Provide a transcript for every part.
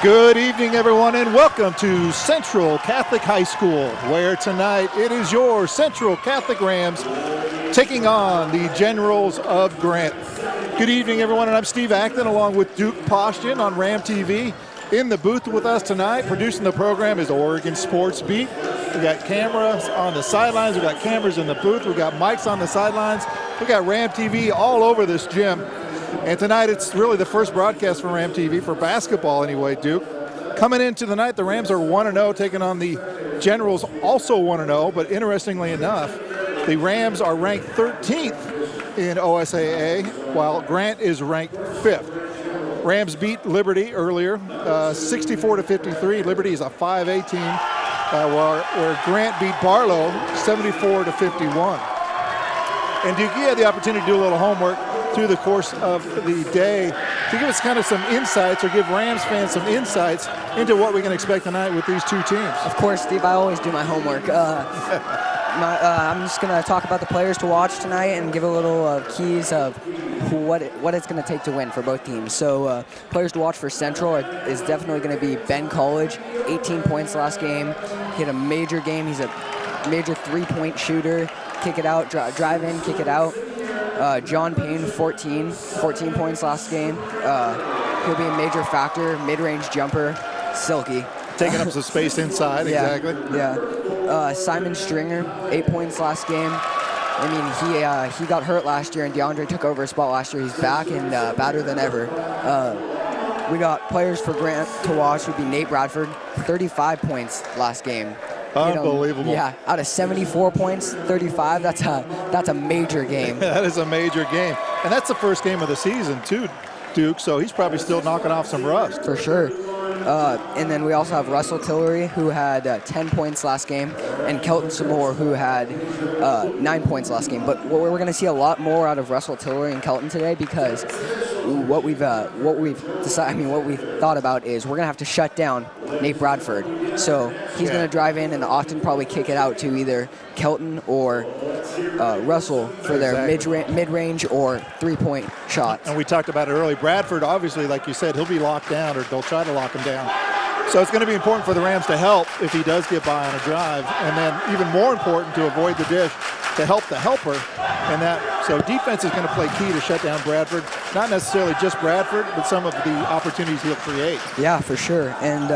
Good evening, everyone, and welcome to Central Catholic High School, where tonight it is your Central Catholic Rams taking on the Generals of Grant. Good evening, everyone, and I'm Steve Acton along with Duke Postian on Ram TV. In the booth with us tonight, producing the program is Oregon Sports Beat. We've got cameras on the sidelines, we've got cameras in the booth, we've got mics on the sidelines, we've got Ram TV all over this gym. And tonight it's really the first broadcast for Ram TV for basketball anyway, Duke. Coming into the night, the Rams are 1-0, taking on the Generals, also 1-0, but interestingly enough, the Rams are ranked 13th in OSAA, while Grant is ranked 5th. Rams beat Liberty earlier, 64-53. Liberty is a 5A team, where Grant beat Barlow 74-51. And Duke, you had the opportunity to do a little homework through the course of the day to give us kind of some insights, or give Rams fans some insights into what we can expect tonight with these two teams. Of course, Steve, I always do my homework. I'm just going to talk about the players to watch tonight and give a little keys of what it's going to take to win for both teams. So players to watch for Central is definitely going to be Ben College, 18 points last game. He had a major game. He's a major three-point shooter. Kick it out, drive in, kick it out. John Payne, 14 points last game. He'll be a major factor, mid-range jumper, silky. Taking up some space inside, yeah, exactly. Yeah. Simon Stringer, 8 points last game. I mean, he got hurt last year, and DeAndre took over his spot last year. He's back and badder than ever. We got players for Grant to watch would be Nate Bradford, 35 points last game. Unbelievable. Yeah, out of 74 points, 35, that's a major game. That is a major game. And that's the first game of the season, too, Duke, so he's probably still knocking off some rust. For sure. And then we also have Russell Tillery, who had 10 points last game, and Kelton Samore, who had 9 points last game. But we're going to see a lot more out of Russell Tillery and Kelton today, because what we've thought about is we're going to have to shut down Nate Bradford. So he's going to drive in and often probably kick it out to either Kelton or Russell for their mid-range or three-point shots. And we talked about it earlier. Bradford, obviously, like you said, he'll be locked down, or they'll try to lock him down. So it's going to be important for the Rams to help if he does get by on a drive, and then even more important to avoid the dish, to help the helper. And so defense is going to play key to shut down Bradford. Not necessarily just Bradford, but some of the opportunities he'll create. Yeah, for sure. And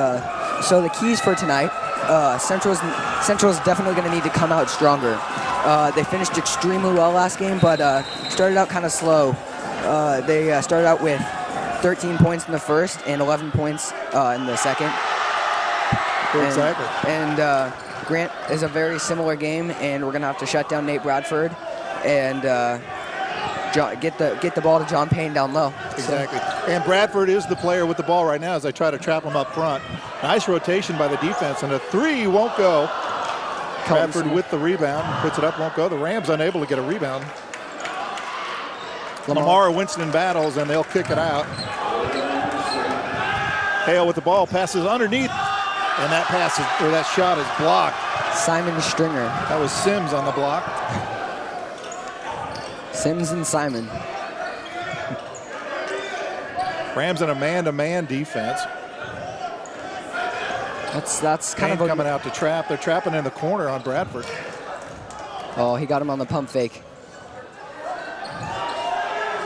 so the keys for tonight, Central's definitely going to need to come out stronger. They finished extremely well last game, but started out kind of slow. They started out with 13 points in the first and 11 points in the second. Exactly. And Grant is a very similar game, and we're going to have to shut down Nate Bradford and get the ball to John Payne down low. Exactly. And Bradford is the player with the ball right now as they try to trap him up front. Nice rotation by the defense, and a three won't go. Bradford with the rebound, puts it up, won't go. The Rams unable to get a rebound. Lamar Winston battles, and they'll kick it out. Hale with the ball, passes underneath, and that shot is blocked. Simon Stringer. That was Sims on the block. Sims and Simon. Rams in a man-to-man defense. That's kind of coming out to trap. They're trapping in the corner on Bradford. Oh, he got him on the pump fake.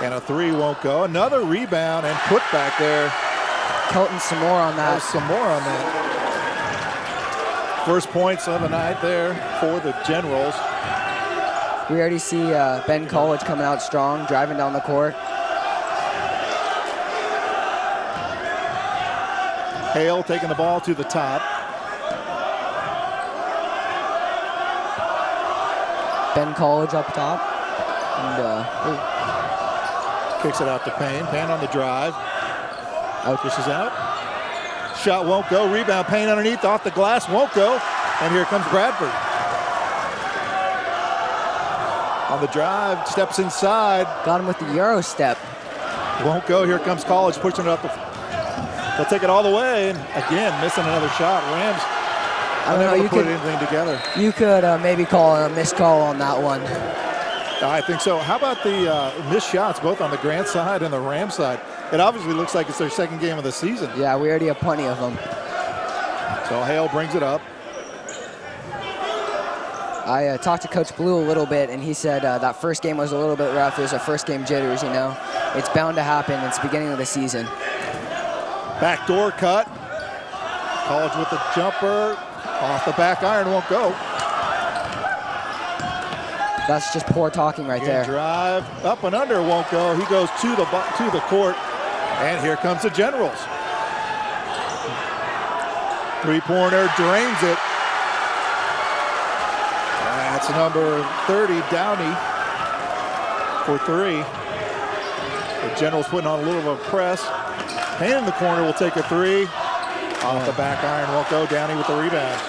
And a three won't go. Another rebound and put back there. Kelton some more on that. Some more on that. First points of the night there for the Generals. We already see Ben College coming out strong, driving down the court. Hale taking the ball to the top. Ben College up top. And kicks it out to Payne. Payne on the drive. Dishes out. Shot won't go. Rebound. Payne underneath, off the glass, won't go. And here comes Bradford. On the drive, steps inside. Got him with the Euro step. Won't go. Here comes College pushing it up. They'll take it all the way. And again, missing another shot. Rams I don't know. You put anything together. You could maybe call a missed call on that one. I think so. How about the missed shots, both on the Grant side and the Ram side? It obviously looks like it's their second game of the season. Yeah, we already have plenty of them. So Hale brings it up. I talked to Coach Blue a little bit, and he said that first game was a little bit rough. It was a first game jitters, you know. It's bound to happen. It's the beginning of the season. Backdoor cut. College with the jumper. Off the back iron, won't go. That's just poor talking right there. Drive, up and under, won't go. He goes to the court, and here comes the Generals. Three-pointer, drains it. That's number 30, Downey, for three. The Generals putting on a little of a press. Payne in the corner will take a three. Off the back iron, won't go. Downey with the rebound.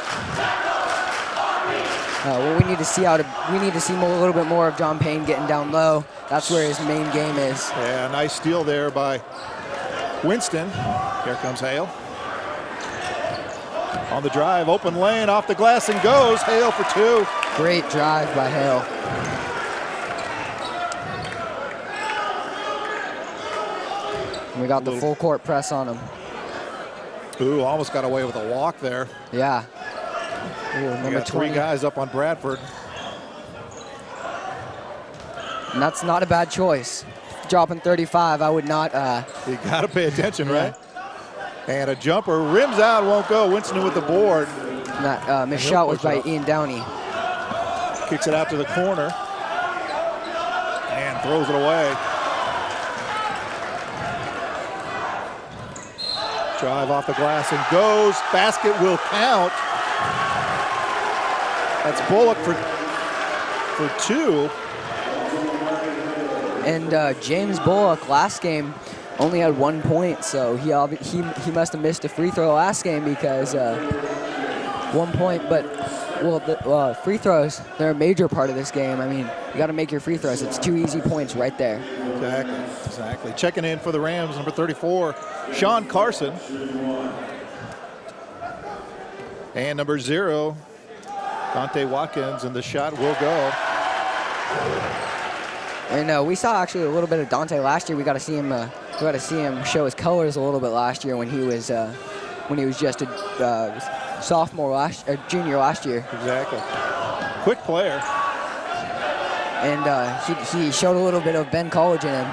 Well, we need to see a little bit more of John Payne getting down low. That's where his main game is. Yeah, nice steal there by Winston. Here comes Hale. On the drive, open lane, off the glass and goes. Hale for two. Great drive by Hale. And we got the full court press on him. Ooh, almost got away with a walk there. Yeah. Ooh, number 3 20. guys up on Bradford. And that's not a bad choice. Dropping 35, I would not. You got to pay attention, right? And a jumper rims out, won't go. Winston with the board. That missed shot was by Ian Downey. Kicks it out to the corner and throws it away. Drive off the glass and goes. Basket will count. That's Bullock for two. And James Bullock last game only had 1 point, so he must have missed a free throw last game because 1 point. But well, free throws, they're a major part of this game. I mean, you got to make your free throws. It's 2 easy points right there. Exactly. Checking in for the Rams, number 34, Sean Carson. And number 0, Dante Watkins, and the shot will go. And we saw actually a little bit of Dante last year. We got to see him show his colors a little bit last year when he was just a junior last year. Exactly. Quick player. And he showed a little bit of Ben College in him.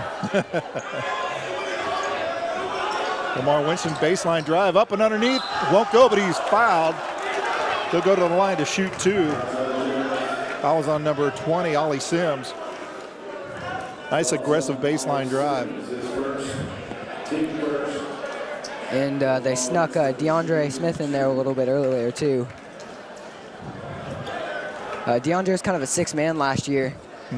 Lamar Winston baseline drive up and underneath. Won't go, but he's fouled. He'll go to the line to shoot 2. Foul was on number 20, Ollie Sims. Nice aggressive baseline drive. And they snuck DeAndre Smith in there a little bit earlier too. DeAndre was kind of a 6th man last year.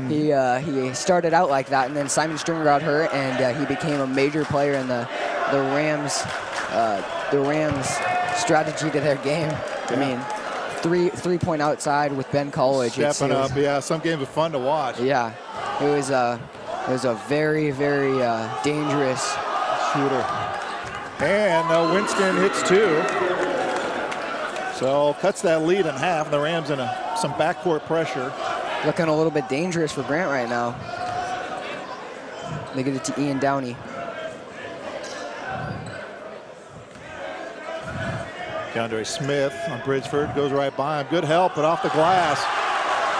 He started out like that, and then Simon Stringer got hurt, and he became a major player in the Rams strategy to their game. I mean, three-point outside with Ben College. Stepping up, yeah. Some games are fun to watch. Yeah, it was a very, very dangerous shooter. And Winston hits 2. So cuts that lead in half. The Rams in some backcourt pressure. Looking a little bit dangerous for Grant right now. They get it to Ian Downey. DeAndre Smith on Bridgeford goes right by him. Good help, but off the glass.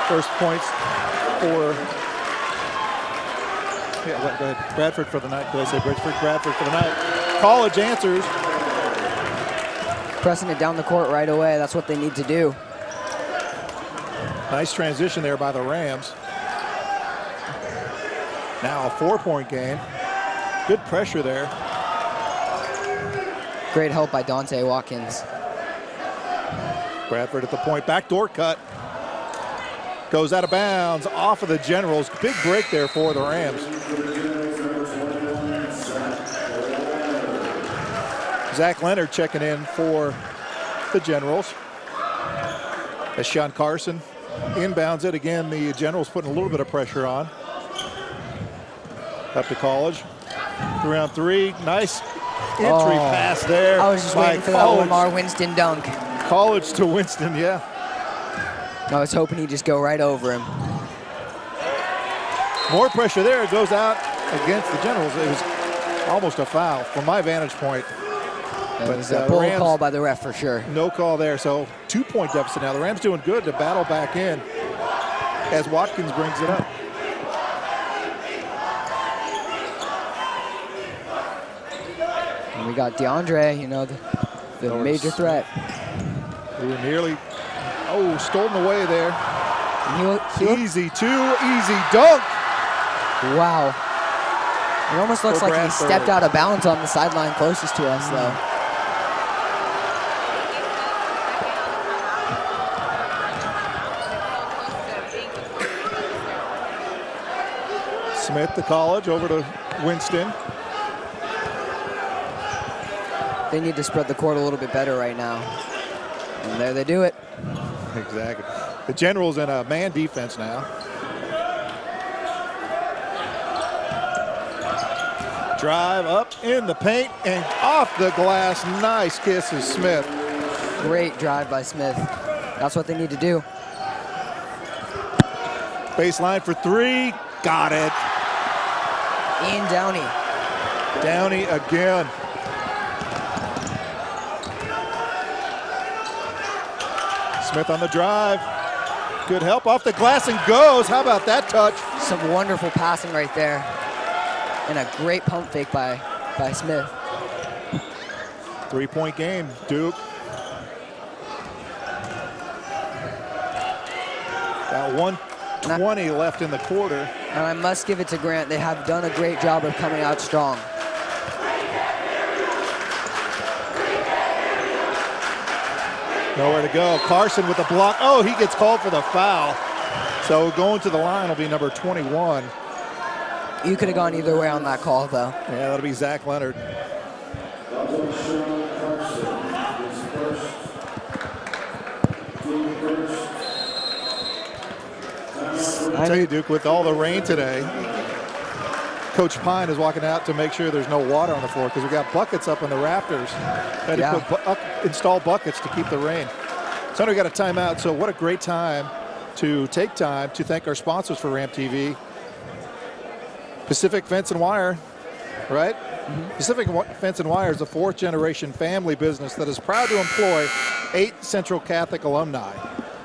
First points for go ahead. Bradford for the night. Did I say Bridgeford? Bradford for the night. College answers. Pressing it down the court right away. That's what they need to do. Nice transition there by the Rams. Now a 4-point game. Good pressure there. Great help by Dante Watkins. Bradford at the point. Backdoor cut. Goes out of bounds off of the Generals. Big break there for the Rams. Zach Leonard checking in for the Generals. As Sean Carson inbounds it. Again, the Generals putting a little bit of pressure on. Up to College. 3-on-3. Nice entry pass there. I was just waiting for that Lamar Winston dunk. College to Winston, yeah. I was hoping he'd just go right over him. More pressure there. It goes out against the Generals. It was almost a foul from my vantage point. It was a bull call by the ref for sure. No call there, so 2-point deficit now. The Rams doing good to battle back in as Watkins brings it up. And we got DeAndre, you know, the major threat. We were nearly, stolen away there. Easy dunk. Wow. It almost looks like he stepped out of bounds on the sideline closest to us, though. Smith, the college, over to Winston. They need to spread the court a little bit better right now. And there they do it. Exactly. The Generals in a man defense now. Drive up in the paint and off the glass. Nice kisses, Smith. Great drive by Smith. That's what they need to do. Baseline for three. Got it. Ian Downey. Downey again. Smith on the drive. Good help off the glass and goes. How about that touch? Some wonderful passing right there. And a great pump fake by Smith. 3-point game, Duke. Got 1:20 left in the quarter. And I must give it to Grant. They have done a great job of coming out strong. Nowhere to go. Carson with a block. Oh, he gets called for the foul. So going to the line will be number 21. You could have gone either way on that call, though. Yeah, that'll be Zach Leonard. I tell you, Duke, with all the rain today, Coach Pine is walking out to make sure there's no water on the floor because we got buckets up in the rafters. Had to install buckets to keep the rain. So now we got a timeout. So what a great time to take time to thank our sponsors for Ram TV. Pacific Fence and Wire, right? Mm-hmm. Pacific Fence and Wire is a fourth-generation family business that is proud to employ 8 Central Catholic alumni.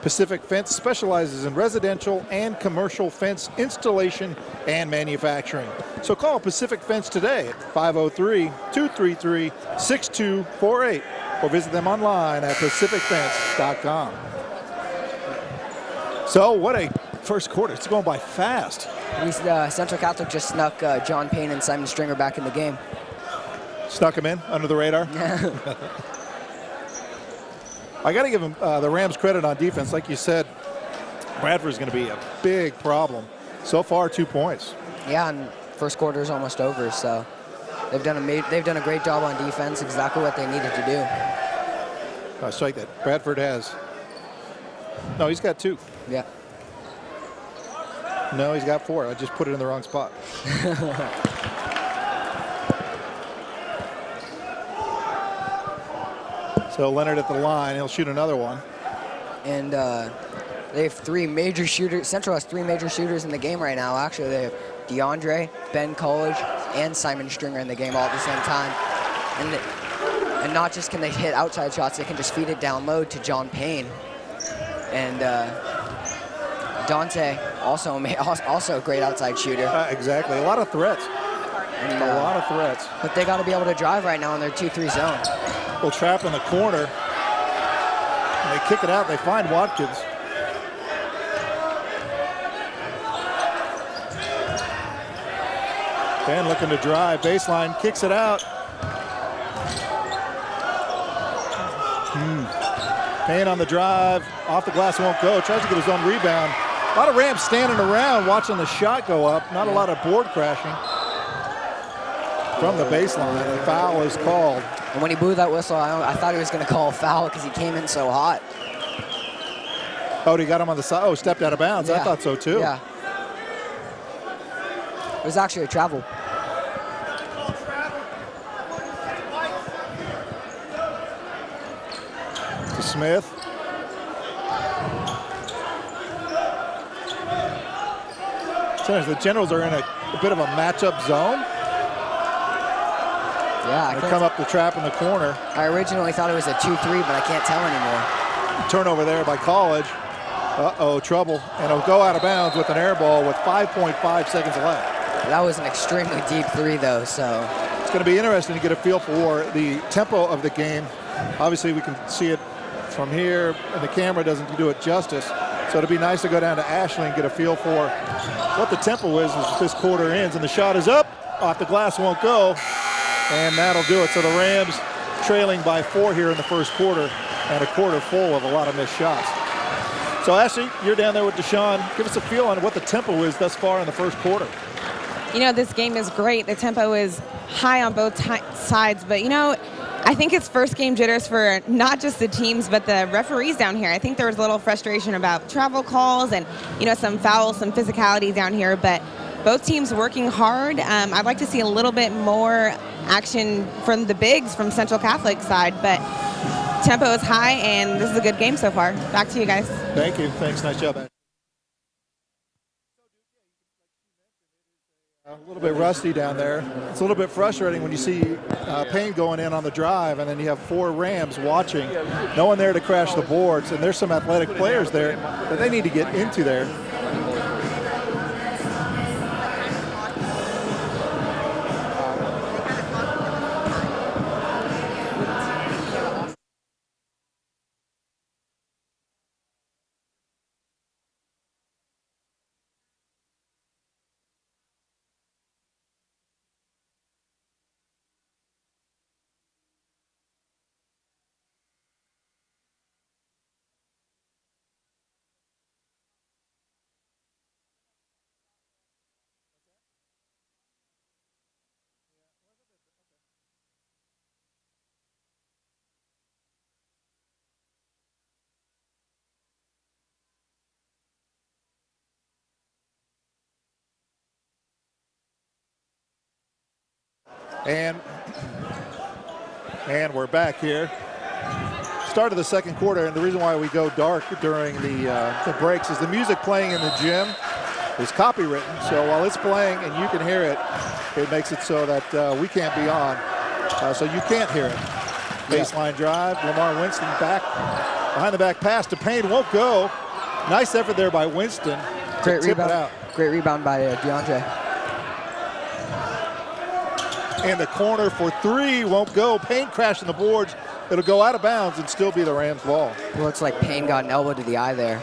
Pacific Fence specializes in residential and commercial fence installation and manufacturing. So call Pacific Fence today at 503-233-6248 or visit them online at pacificfence.com. So what a first quarter. It's going by fast. Central Catholic just snuck John Payne and Simon Stringer back in the game. Snuck him in under the radar? I got to give them the Rams credit on defense. Like you said, Bradford's going to be a big problem. So far, 2 points. Yeah, and first quarter is almost over, so they've done a great job on defense, exactly what they needed to do. I strike that. Bradford has. No, he's got 2. Yeah. No, he's got 4. I just put it in the wrong spot. So Leonard at the line. He'll shoot another one. And they have 3 major shooters. Central has 3 major shooters in the game right now. Actually, they have DeAndre, Ben College, and Simon Stringer in the game all at the same time. And not just can they hit outside shots, they can just feed it down low to John Payne. And Dante, also a great outside shooter. Exactly. A lot of threats. And, a lot of threats. But they got to be able to drive right now in their 2-3 zone. Little trap in the corner. And they kick it out. They find Watkins. Ben looking to drive. Baseline, kicks it out. Payne on the drive. Off the glass, won't go. Tries to get his own rebound. A lot of Rams standing around watching the shot go up. Not a lot of board crashing. From the baseline, a foul is called. And when he blew that whistle, I thought he was going to call a foul because he came in so hot. Oh, he got him on the side. Oh, stepped out of bounds. Yeah. I thought so too. Yeah. It was actually a travel. To Smith. So the Generals are in a bit of a matchup zone. Yeah, They come up the trap in the corner. I originally thought it was a 2-3, but I can't tell anymore. Turnover there by College. Uh-oh, trouble. And it'll go out of bounds with an air ball with 5.5 seconds left. That was an extremely deep 3, though, so. It's going to be interesting to get a feel for the tempo of the game. Obviously, we can see it from here, and the camera doesn't do it justice. So it'll be nice to go down to Ashley and get a feel for what the tempo is as this quarter ends. And the shot is up. Off the glass, won't go. And that'll do it. So the Rams trailing by 4 here in the first quarter, and a quarter full of a lot of missed shots. So Ashley, you're down there with Deshaun. Give us a feel on what the tempo is thus far in the first quarter. You know, this game is great. The tempo is high on both sides, but you know, I think it's first game jitters for not just the teams, but the referees down here. I think there was a little frustration about travel calls and, you know, some fouls, some physicality down here, but both teams working hard. I'd like to see a little bit more action from the bigs from Central Catholic side, but tempo is high, and this is a good game so far. Back to you guys. Thank you. Thanks. Nice job. A little bit rusty down there. It's a little bit frustrating when you see Payne going in on the drive, and then you have 4 Rams watching. No one there to crash the boards, and there's some athletic players there that they need to get into there. And we're back here. Start of the second quarter, and the reason why we go dark during the breaks is the music playing in the gym is copywritten. So while it's playing and you can hear it, it makes it so that we can't be on, so you can't hear it. Baseline drive, Lamar Winston back, behind the back pass to Payne, won't go. Nice effort there by Winston. Great rebound. Great rebound by DeAndre. And the corner for 3 won't go. Payne crashing the boards. It'll go out of bounds and still be the Rams' ball. Looks like Payne got an elbow to the eye there.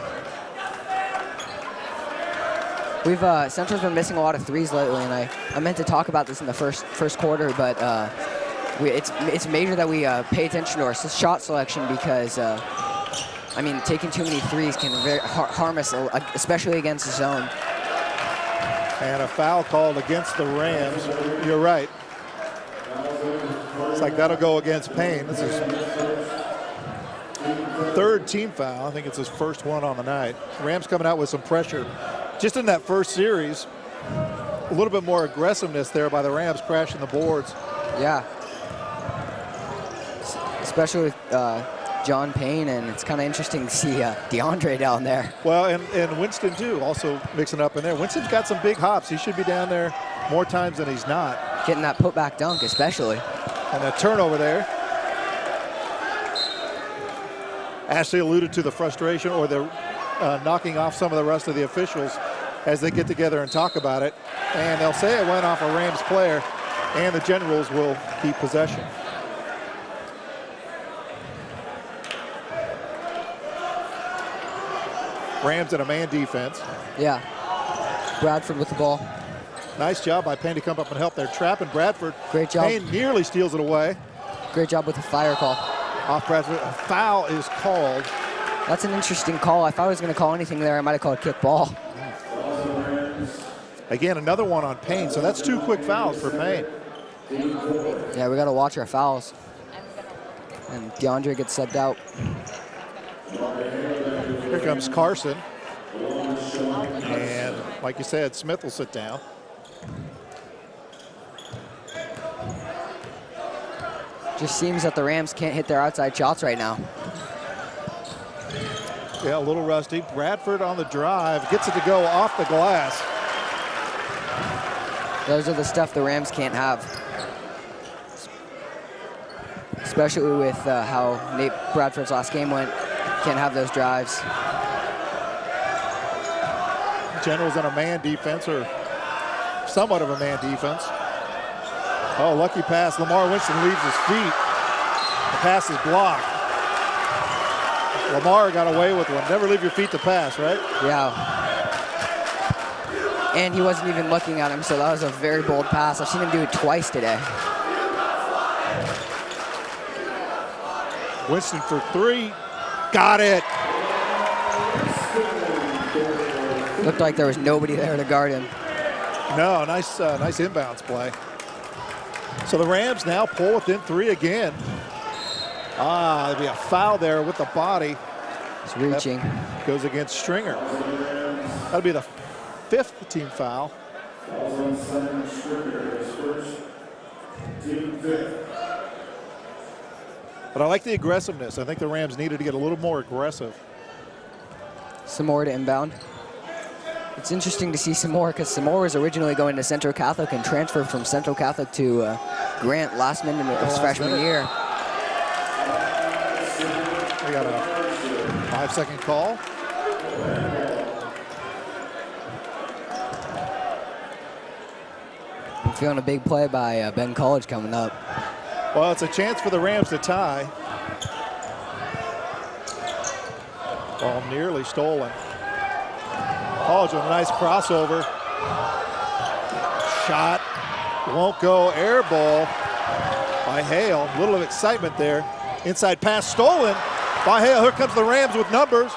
We've Central's been missing a lot of 3s lately, and I meant to talk about this in the first quarter, but it's major that we pay attention to our shot selection because I mean, taking too many 3s can harm us, especially against the zone. And a foul called against the Rams. You're right. It's like that'll go against Payne. This is 3rd team foul. I think it's his first one on the night. Rams coming out with some pressure. Just in that first series, a little bit more aggressiveness there by the Rams crashing the boards. Yeah. Especially with John Payne, and it's kind of interesting to see DeAndre down there. Well, and Winston, too, also mixing up in there. Winston's got some big hops. He should be down there more times than he's not. Getting that putback dunk, especially. And a turnover there. Ashley alluded to the frustration or the knocking off some of the rest of the officials as they get together and talk about it. And they'll say it went off a Rams player, and the Generals will keep possession. Rams in a man defense. Yeah. Bradford with the ball. Nice job by Payne to come up and help there. Trapping Bradford. Great job. Payne nearly steals it away. Great job with the fire call. Off Bradford. A foul is called. That's an interesting call. If I was going to call anything there, I might have called kick ball. Again, another one on Payne. So that's 2 quick fouls for Payne. Yeah, we got to watch our fouls. And DeAndre gets subbed out. Here comes Carson. And like you said, Smith will sit down. Just seems that the Rams can't hit their outside shots right now. Yeah, a little rusty. Bradford on the drive, gets it to go off the glass. Those are the stuff the Rams can't have. Especially with how Nate Bradford's last game went. Can't have those drives. Generals on a man defense, or somewhat of a man defense. Oh, lucky pass. Lamar Winston leaves his feet. The pass is blocked. Lamar got away with one. Never leave your feet to pass, right? Yeah. And he wasn't even looking at him, so that was a very bold pass. I've seen him do it twice today. Winston for 3. Got it. Looked like there was nobody there to guard him. No, nice inbounds play. So the Rams now pull within 3 again. There'll be a foul there with the body. He's reaching. That goes against Stringer. That'll be the 5th team foul. But I like the aggressiveness. I think the Rams needed to get a little more aggressive. Some more to inbound. It's interesting to see Samore because Samore was originally going to Central Catholic and transferred from Central Catholic to Grant last minute of his freshman year. We got a 5-second call. I'm feeling a big play by Ben College coming up. Well, it's a chance for the Rams to tie. Ball nearly stolen. College with a nice crossover. Shot won't go. Air ball by Hale. A little of excitement there. Inside pass stolen by Hale. Here comes the Rams with numbers.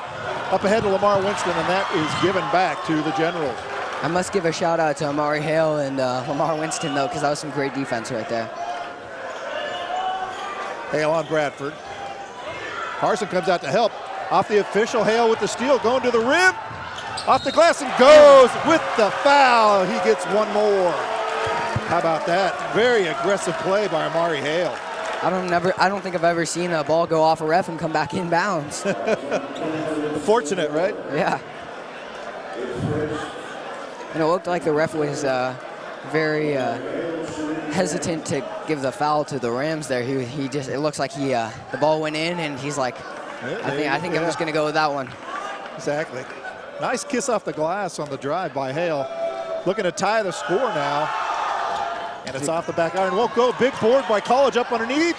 Up ahead to Lamar Winston, and that is given back to the Generals. I must give a shout out to Amari Hale and Lamar Winston though, because that was some great defense right there. Hale on Bradford. Carson comes out to help. Off the official, Hale with the steal, going to the rim. Off the glass and goes with the foul. He gets one more. How about that? Very aggressive play by Amari Hale. I don't think I've ever seen a ball go off a ref and come back in bounds. Fortunate, right? Yeah. And it looked like the ref was very hesitant to give the foul to the Rams there. He just, it looks like the ball went in and he's like, I think I'm just gonna go with that one. Exactly. Nice kiss off the glass on the drive by Hale. Looking to tie the score now. And it's off the back iron. Won't go. Big board by College up underneath.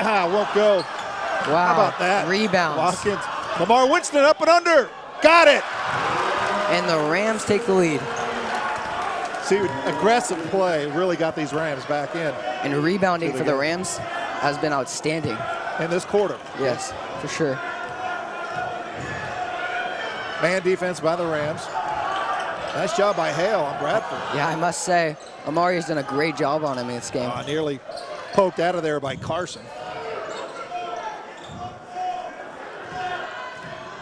Won't go. Wow. How about that? Rebounds. Watkins. Lamar Winston up and under. Got it. And the Rams take the lead. See, aggressive play really got these Rams back in. And rebounding for the Rams has been outstanding. In this quarter. Yes, for sure. Man defense by the Rams. Nice job by Hale on Bradford. Yeah, I must say, Amari's done a great job on him in this game. Nearly poked out of there by Carson.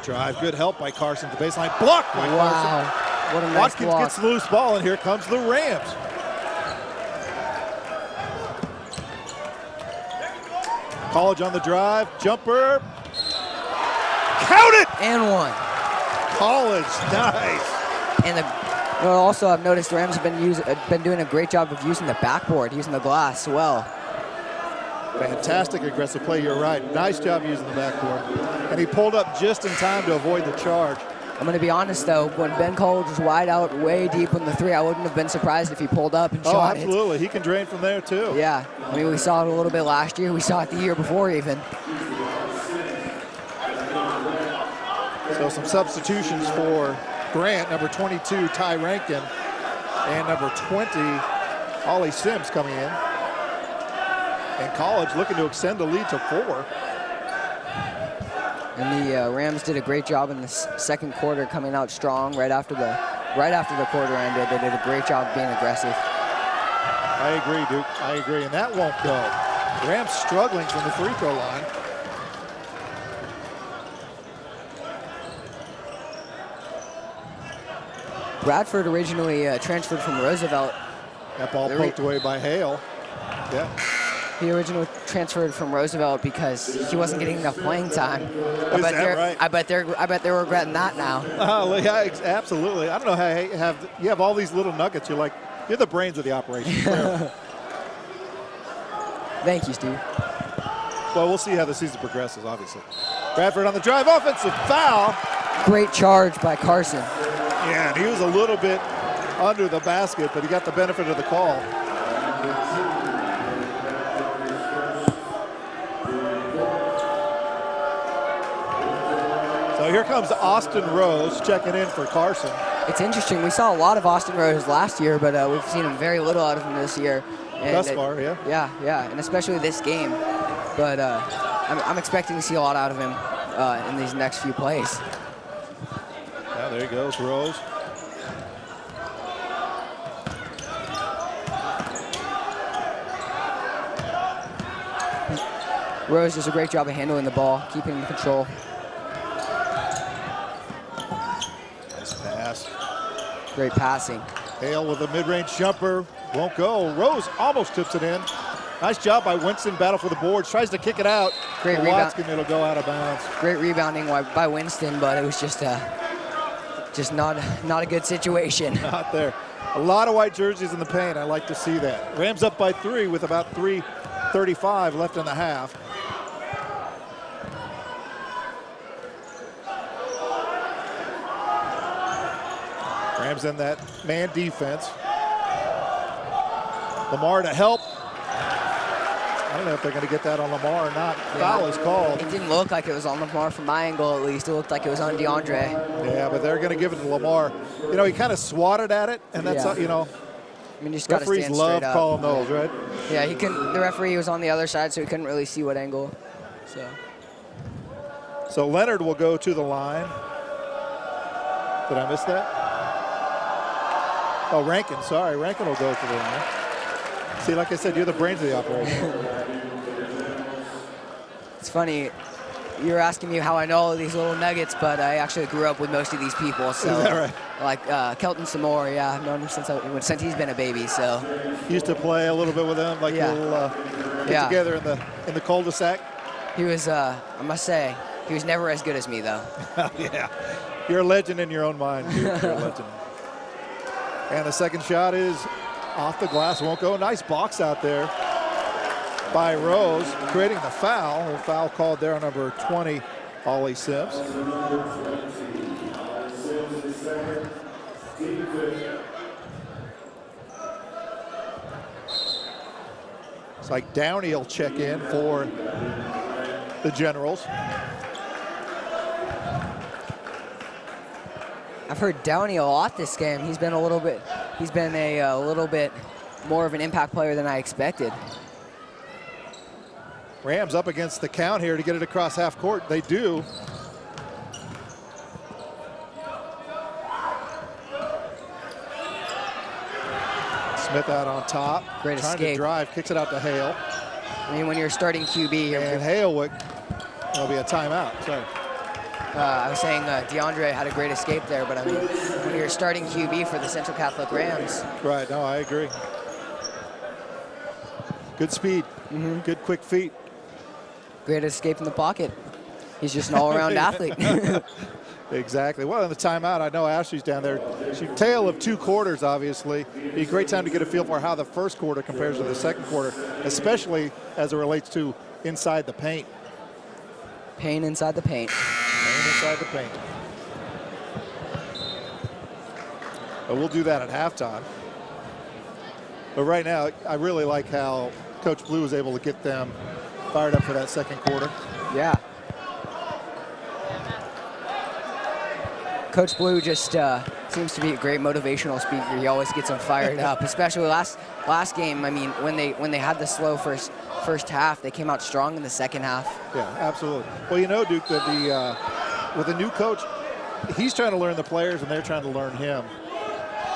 Drive, good help by Carson. The baseline blocked by Carson. What a nice Watkins block. gets the loose ball, and here comes the Rams. College on the drive, jumper. Count it! And one. College, nice. And also I've noticed the Rams have been doing a great job of using the backboard, using the glass well. Fantastic aggressive play, you're right. Nice job using the backboard. And he pulled up just in time to avoid the charge. I'm going to be honest, though, when Ben College was wide out, way deep in the 3, I wouldn't have been surprised if he pulled up and shot it. Oh, absolutely. He can drain from there, too. Yeah. I mean, we saw it a little bit last year. We saw it the year before, even. So some substitutions for Grant, number 22, Ty Rankin, and number 20, Ollie Sims coming in. And College looking to extend the lead to 4. And the Rams did a great job in the second quarter, coming out strong right after the quarter ended. They did a great job being aggressive. I agree, Duke. I agree, and that won't go. Rams struggling from the free throw line. Bradford originally transferred from Roosevelt. That ball poked away by Hale. Yeah. He originally transferred from Roosevelt because he wasn't getting enough playing time. Is that right? I bet they're regretting that now. Oh, yeah, absolutely. I don't know how you have all these little nuggets. You're the brains of the operation. Thank you, Steve. Well, we'll see how the season progresses, obviously. Bradford on the drive, offensive foul. Great charge by Carson. Yeah, and he was a little bit under the basket, but he got the benefit of the call. So here comes Austin Rose checking in for Carson. It's interesting. We saw a lot of Austin Rose last year, but we've seen him very little out of him this year. And Thus far, yeah. Yeah, and especially this game. But I'm expecting to see a lot out of him in these next few plays. Yeah, there he goes, Rose. Rose does a great job of handling the ball, keeping the control. Nice pass. Great passing. Hale with a mid-range jumper. Won't go. Rose almost tips it in. Nice job by Winston. Battle for the boards. Tries to kick it out. Great For rebound. Watskin, it'll go out of bounds. Great rebounding by Winston, but it was just not a good situation. Not there. A lot of white jerseys in the paint. I like to see that. Rams up by 3 with about 3:35 left in the half. Rams in that man defense. Lamar to help. I don't know if they're going to get that on Lamar or not. Yeah. Foul is called. It didn't look like it was on Lamar from my angle, at least. It looked like it was on DeAndre. Yeah, but they're going to give it to Lamar. You know, he kind of swatted at it, and that's, Yeah. you know, I mean, you just got to referees stand love straight up. calling those, right? Yeah, he couldn't. The referee was on the other side, so he couldn't really see what angle. So Leonard will go to the line. Did I miss that? Oh, Rankin, sorry. Rankin will go to the line. See, like I said, you're the brains of the operation. It's funny. You're asking me how I know all these little nuggets, but I actually grew up with most of these people. So, Is that right? like Kelton Samore, yeah, I've known him since he's been a baby. So, Used to play a little bit with him, like Yeah. you'll get Yeah. together in the cul-de-sac. he was, I must say, he was never as good as me, though. Yeah, you're a legend in your own mind, dude. You're a legend. And the second shot is off the glass, won't go. Nice box out there by Rose, creating the foul. A foul called there on number 20, Ollie Sims. It's like Downey will check in for the Generals. I've heard Downey a lot this game. He's been a little bit more of an impact player than I expected. Rams up against the count here to get it across half court. They do. Smith out on top. Great trying escape. to drive, kicks it out to Hale. I mean, when you're starting QB, And Hale will be a timeout. Sorry. I was saying DeAndre had a great escape there, but I mean, when you're starting QB for the Central Catholic Rams, Right, no, I agree. Good speed, good quick feet. great escape in the pocket. He's just an all-around athlete. Exactly. Well, in the timeout, I know Ashley's down there. Tale of 2 quarters, obviously. Be a great time to get a feel for how the first quarter compares to the second quarter, especially as it relates to inside the paint. Pain inside the paint. Paint inside the paint. But we'll do that at halftime. But right now, I really like how Coach Blue was able to get them fired up for that second quarter. Yeah. Coach Blue just seems to be a great motivational speaker. He always gets them fired up, especially last game. I mean, when they had the slow first half, they came out strong in the second half. Yeah, absolutely. Well, you know, Duke, that with a new coach, he's trying to learn the players and they're trying to learn him.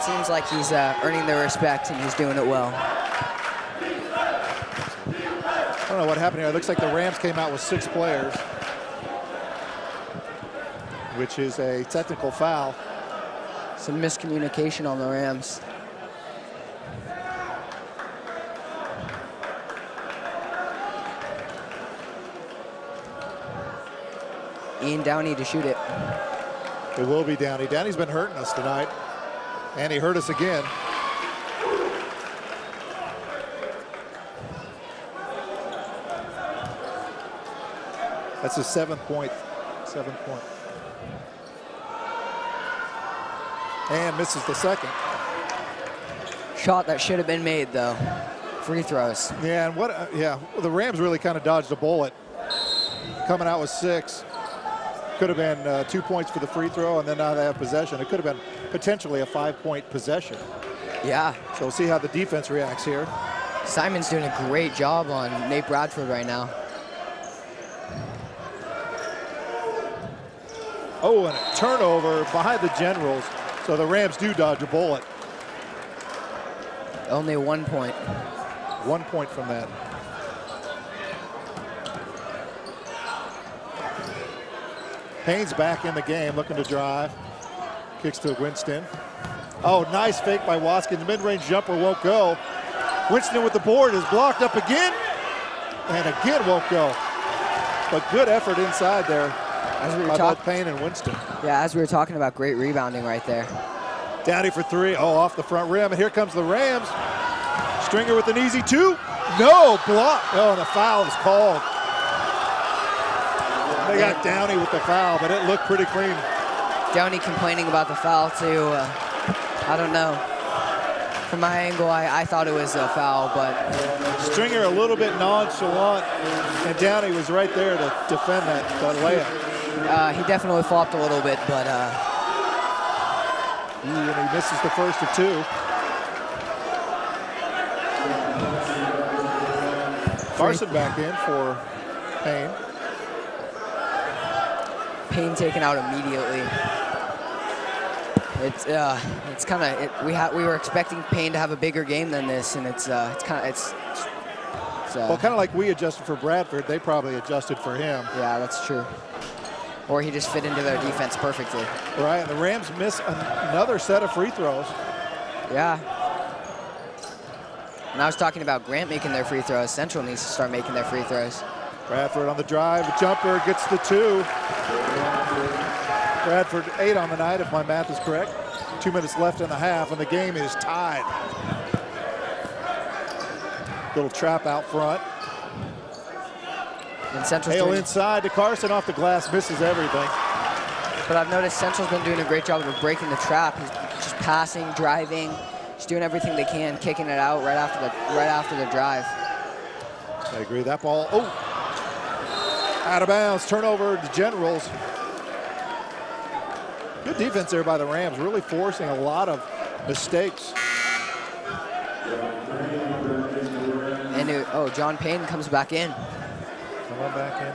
Seems like he's earning their respect and he's doing it well. I don't know what happened here. It looks like the Rams came out with 6 players, which is a technical foul. Some miscommunication on the Rams. Ian Downey to shoot it. It will be Downey. Downey's been hurting us tonight, and he hurt us again. That's a 7-point. And misses the second. Shot that should have been made, though. Free throws. Yeah, and the Rams really kind of dodged a bullet. Coming out with 6. Could have been 2 points for the free throw, and then now they have possession. It could have been potentially a 5-point possession. Yeah. So we'll see how the defense reacts here. Simon's doing a great job on Nate Bradford right now. Oh, and a turnover behind the Generals. So the Rams do dodge a bullet. Only 1 point. 1 point from that. Payne's back in the game, looking to drive. Kicks to Winston. Oh, nice fake by Watkins. Mid-range jumper won't go. Winston with the board is blocked up again. And again won't go. But good effort inside there by both Payne and Winston. Yeah, as we were talking about, great rebounding right there. Downey for 3. Oh, off the front rim. And here comes the Rams. Stringer with an easy 2. No, block. Oh, and a foul is called. They got Downey with the foul, but it looked pretty clean. Downey complaining about the foul, too. I don't know. From my angle, I thought it was a foul, but... Stringer a little bit nonchalant, and Downey was right there to defend that layup. He definitely flopped a little bit, but... And he misses the first of 2. Carson back in for Payne. Payne taken out immediately. It's kind of we were expecting Payne to have a bigger game than this, and it's kind of like we adjusted for Bradford, they probably adjusted for him. Yeah, that's true. Or he just fit into their defense perfectly. Right, and the Rams miss another set of free throws. Yeah. And I was talking about Grant making their free throws. Central needs to start making their free throws. Bradford on the drive, a jumper, gets the 2. Bradford 8 on the night, if my math is correct. 2 minutes left in the half, and the game is tied. Little trap out front. And Central's Hale inside to Carson, off the glass, misses everything. But I've noticed Central's been doing a great job of breaking the trap. He's just passing, driving, just doing everything they can, kicking it out right after the drive. I agree. That ball, out of bounds, turnover to Generals. Good defense there by the Rams, really forcing a lot of mistakes. And John Payne comes back in. Come on back in.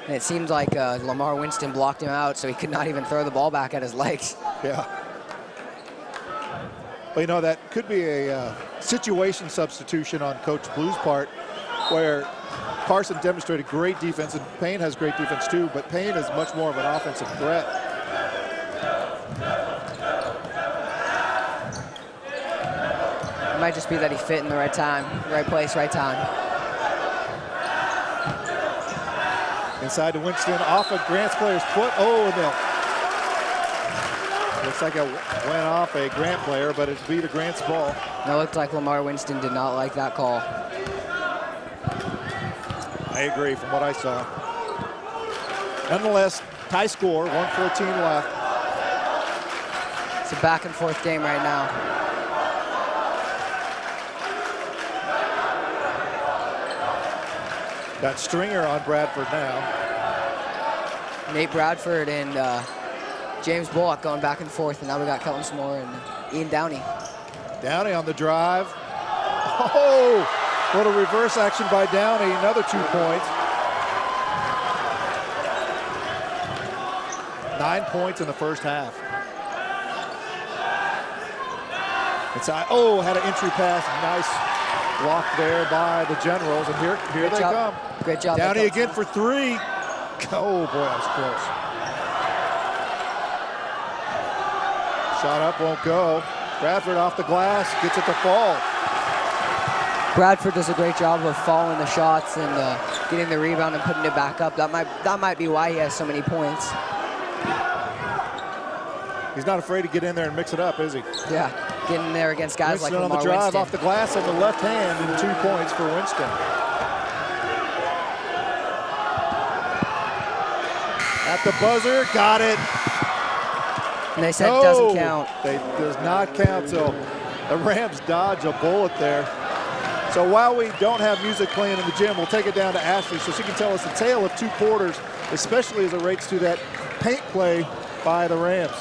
And it seemed like Lamar Winston blocked him out, so he could not even throw the ball back at his legs. Yeah. Well, you know, that could be a situation substitution on Coach Blue's part, where Carson demonstrated great defense, and Payne has great defense too, but Payne is much more of an offensive threat. It might just be that he fit in the right time, right place, right time. Inside to Winston, off of Grant's player's foot. Oh, no. Looks like it went off a Grant player, but it beat a Grant's ball. It looked like Lamar Winston did not like that call. I agree from what I saw. Nonetheless, tie score, 1:14 left. It's a back and forth game right now. Got Stringer on Bradford now. Nate Bradford and James Bullock going back and forth, and now we got Kelton Smore and Ian Downey. Downey on the drive. Oh, what a reverse action by Downey, another 2 points. 9 points in the first half. Inside, had an entry pass, nice block there by the Generals, and here they come. Great job. Downey again for 3. Oh boy, that was close. Shot up, won't go. Bradford off the glass, gets it to fall. Bradford does a great job of following the shots and getting the rebound and putting it back up. That might be why he has so many points. He's not afraid to get in there and mix it up, is he? Yeah, getting there against guys Winston like on Lamar the drive Winston. off the glass on the left hand, and 2 points for Winston. At the buzzer, got it. And they said it doesn't count. It does not count, so the Rams dodge a bullet there. So while we don't have music playing in the gym, we'll take it down to Ashley so she can tell us the tale of 2 quarters, especially as it relates to that paint play by the Rams.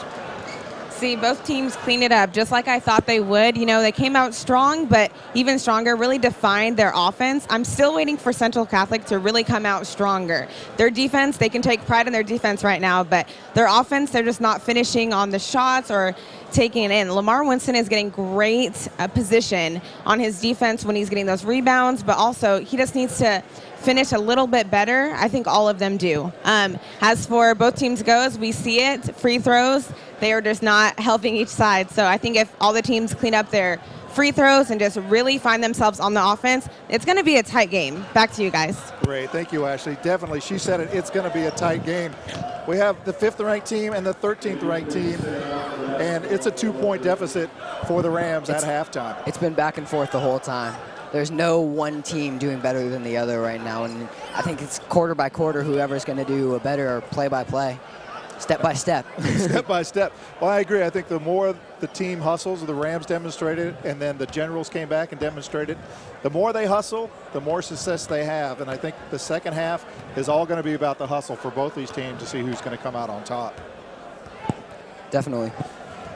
See, both teams cleaned it up just like I thought they would. You know, they came out strong, but even stronger, really defined their offense. I'm still waiting for Central Catholic to really come out stronger. Their defense, they can take pride in their defense right now, but their offense, they're just not finishing on the shots or taking it in. Lamar Winston is getting great position on his defense when he's getting those rebounds, but also he just needs to finish a little bit better. I think all of them do. As for both teams goes, we see it. Free throws, they are just not helping each side. So I think if all the teams clean up their free throws and just really find themselves on the offense, it's going to be a tight game. Back to you guys. Great. Thank you, Ashley. Definitely. She said it. It's going to be a tight game. We have the 5th ranked team and the 13th ranked team, and it's a 2-point deficit for the Rams at halftime. It's been back and forth the whole time. There's no one team doing better than the other right now, and I think it's quarter by quarter whoever's going to do a better play by play, step by step. Step by step. Well, I agree. I think the more the team hustles, the Rams demonstrated, and then the Generals came back and demonstrated, the more they hustle, the more success they have. And I think the second half is all going to be about the hustle for both these teams to see who's going to come out on top. Definitely.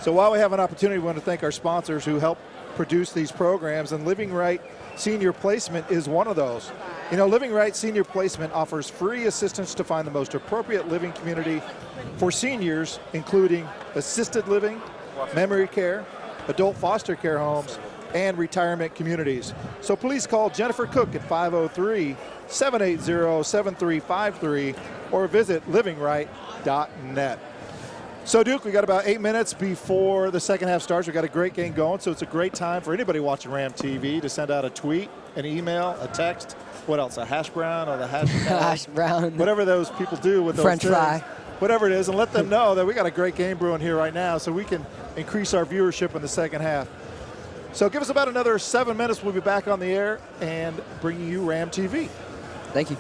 So while we have an opportunity, we want to thank our sponsors who help produce these programs, and Living Right Senior Placement is one of those. You know, Living Right Senior Placement offers free assistance to find the most appropriate living community for seniors, including assisted living, memory care, adult foster care homes, and retirement communities. So please call Jennifer Cook at 503-780-7353 or visit livinglight.net. So, Duke, we got about 8 minutes before the second half starts. We got a great game going, so it's a great time for anybody watching Ram TV to send out a tweet, an email, a text. What else? A hash brown or the hash brown. Whatever those people do with those French things, fry. whatever it is, and let them know that we got a great game brewing here right now, so we can increase our viewership in the second half. So, give us about another 7 minutes. We'll be back on the air and bringing you Ram TV. Thank you.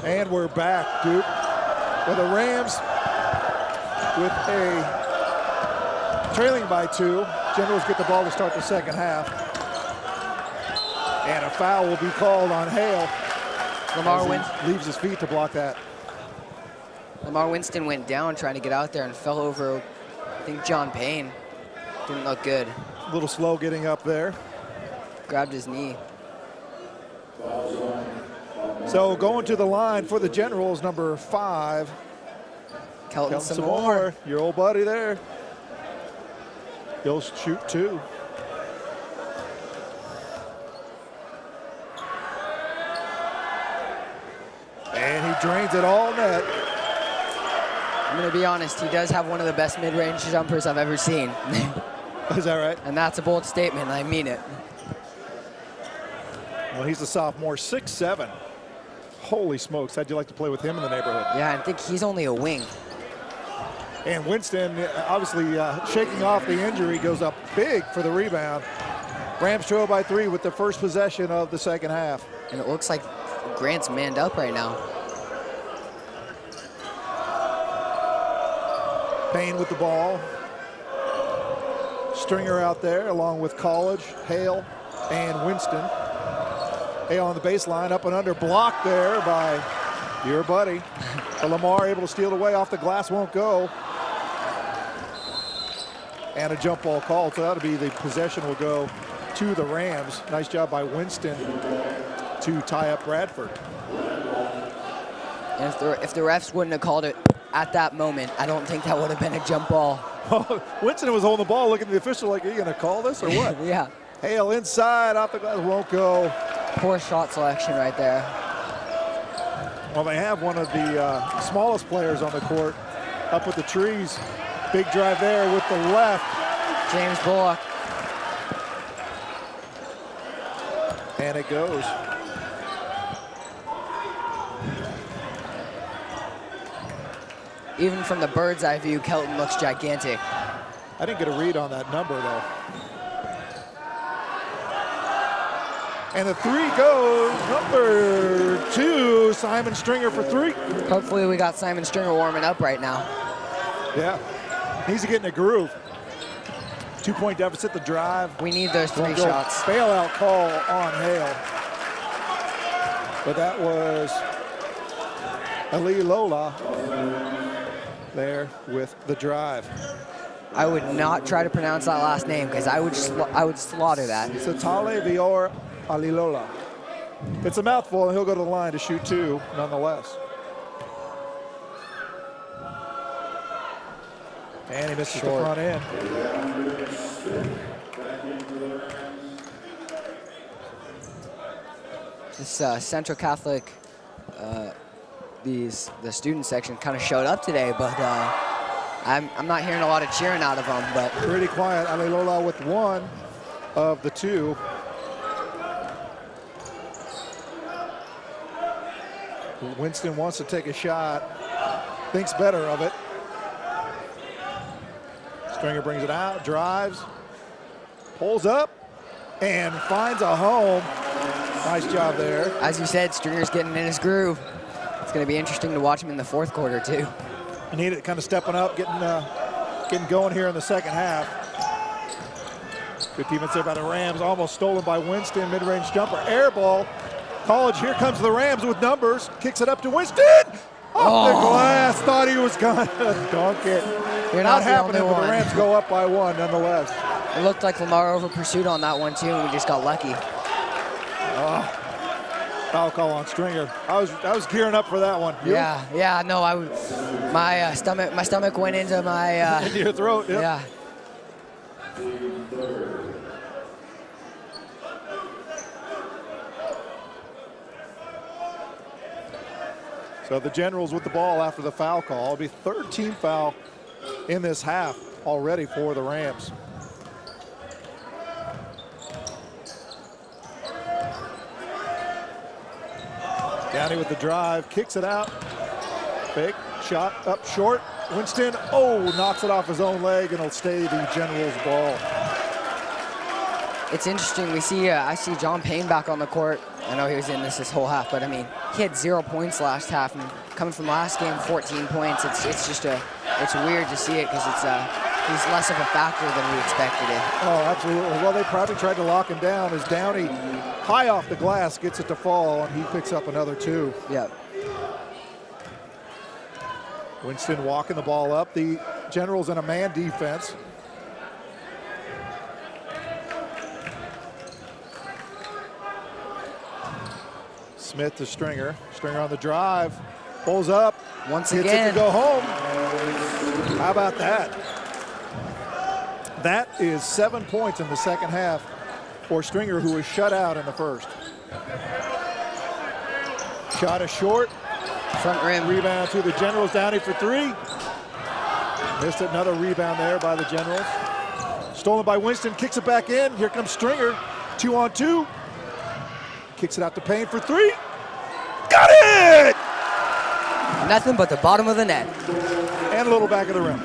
And we're back, Duke. Well, the Rams with a trailing by 2. Generals get the ball to start the second half. And a foul will be called on Hale. Leaves his feet to block that. Lamar Winston went down trying to get out there and fell over, I think, John Payne. Didn't look good. A little slow getting up there. Grabbed his knee. So going to the line for the Generals, number 5. Kelton Samore. Your old buddy there. He'll shoot 2. And he drains it all net. I'm going to be honest, he does have one of the best mid-range jumpers I've ever seen. Is that right? And that's a bold statement, I mean it. Well, he's a sophomore, 6'7". Holy smokes, how'd you like to play with him in the neighborhood? Yeah, I think he's only a wing. And Winston, obviously shaking off the injury, goes up big for the rebound. Rams trail by 3 with the first possession of the second half. And it looks like Grant's manned up right now. Payne with the ball. Stringer out there along with College, Hale, and Winston. Hale on the baseline, up and under, blocked there by your buddy. But Lamar able to steal it away off the glass, won't go. And a jump ball called, so that'll be the possession will go to the Rams. Nice job by Winston to tie up Bradford. And if the refs wouldn't have called it at that moment, I don't think that would have been a jump ball. Winston was holding the ball, looking at the official like, are you going to call this or what? Yeah. Hale inside, off the glass, won't go. Poor shot selection right there. Well, they have one of the smallest players on the court up with the trees. Big drive there with the left. James Bullock. And it goes. Even from the bird's eye view, Kelton looks gigantic. I didn't get a read on that number, though. And the 3 goes, number 2, Simon Stringer for 3. Hopefully we got Simon Stringer warming up right now. Yeah, he's getting a groove. 2-point deficit, the drive. We need those 3 shots. Bailout call on Hale. But that was Ali Lola there with the drive. I would not try to pronounce that last name because I would slaughter that. Satale Vior Alilola. It's a mouthful, and he'll go to the line to shoot 2 nonetheless. And he misses the front end. This Central Catholic, the student section kind of showed up today, but I'm not hearing a lot of cheering out of them. But pretty quiet. Alilola with 1 of the 2. Winston wants to take a shot, thinks better of it. Stringer brings it out, drives, pulls up, and finds a home. Nice job there. As you said, Stringer's getting in his groove. It's going to be interesting to watch him in the 4th quarter, too. I need it kind of stepping up, getting going here in the second half. Good defense there by the Rams, almost stolen by Winston, mid-range jumper, air ball. College, here comes the Rams with numbers, kicks it up to Winston! Off the glass, thought he was going to dunk it. You're not happening, but the Rams go up by 1 nonetheless. It looked like Lamar over pursued on that one too, and we just got lucky. Foul call on Stringer. I was gearing up for that one. You? Yeah, no, my stomach went into my into your throat. Yep. Yeah. So the Generals with the ball after the foul call. It'll be 3rd team foul in this half already for the Rams. Downey with the drive, kicks it out. Fake shot up short. Winston, knocks it off his own leg, and it'll stay the Generals' ball. It's interesting. I see John Payne back on the court. I know he was in this whole half, but I mean, he had 0 points last half, and coming from last game, 14 points. It's just it's weird to see it because he's less of a factor than we expected it. Oh, absolutely. Well, they probably tried to lock him down as Downey, high off the glass, gets it to fall, and he picks up another 2. Yep. Winston walking the ball up. The Generals in a man defense. Smith to Stringer. Stringer on the drive. Pulls up. Once Gets again. it to go home. How about that? That is 7 points in the second half for Stringer, who was shut out in the first. Shot is short. Front rim. Rebound to the Generals. Downey for 3. Missed another rebound there by the Generals. Stolen by Winston. Kicks it back in. Here comes Stringer. 2-on-2. Kicks it out to Payne for 3. Got it! Nothing but the bottom of the net. And a little back of the rim.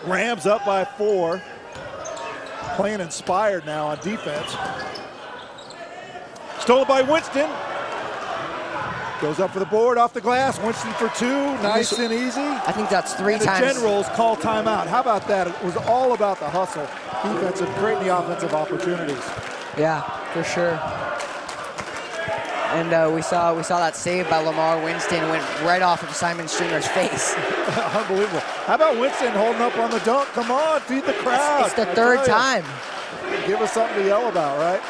Rams up by 4. Playing inspired now on defense. Stolen by Winston. Goes up for the board, off the glass. Winston for 2. Nice and easy. I think that's 3 And times. the Generals call timeout. How about that? It was all about the hustle. Defensive, creating the offensive opportunities. Yeah, for sure. And we saw that save by Lamar Winston went right off of Simon Stringer's face. Unbelievable. How about Winston holding up on the dunk? Come on, feed the crowd. It's the I third tell ya. time. Give us something to yell about, right?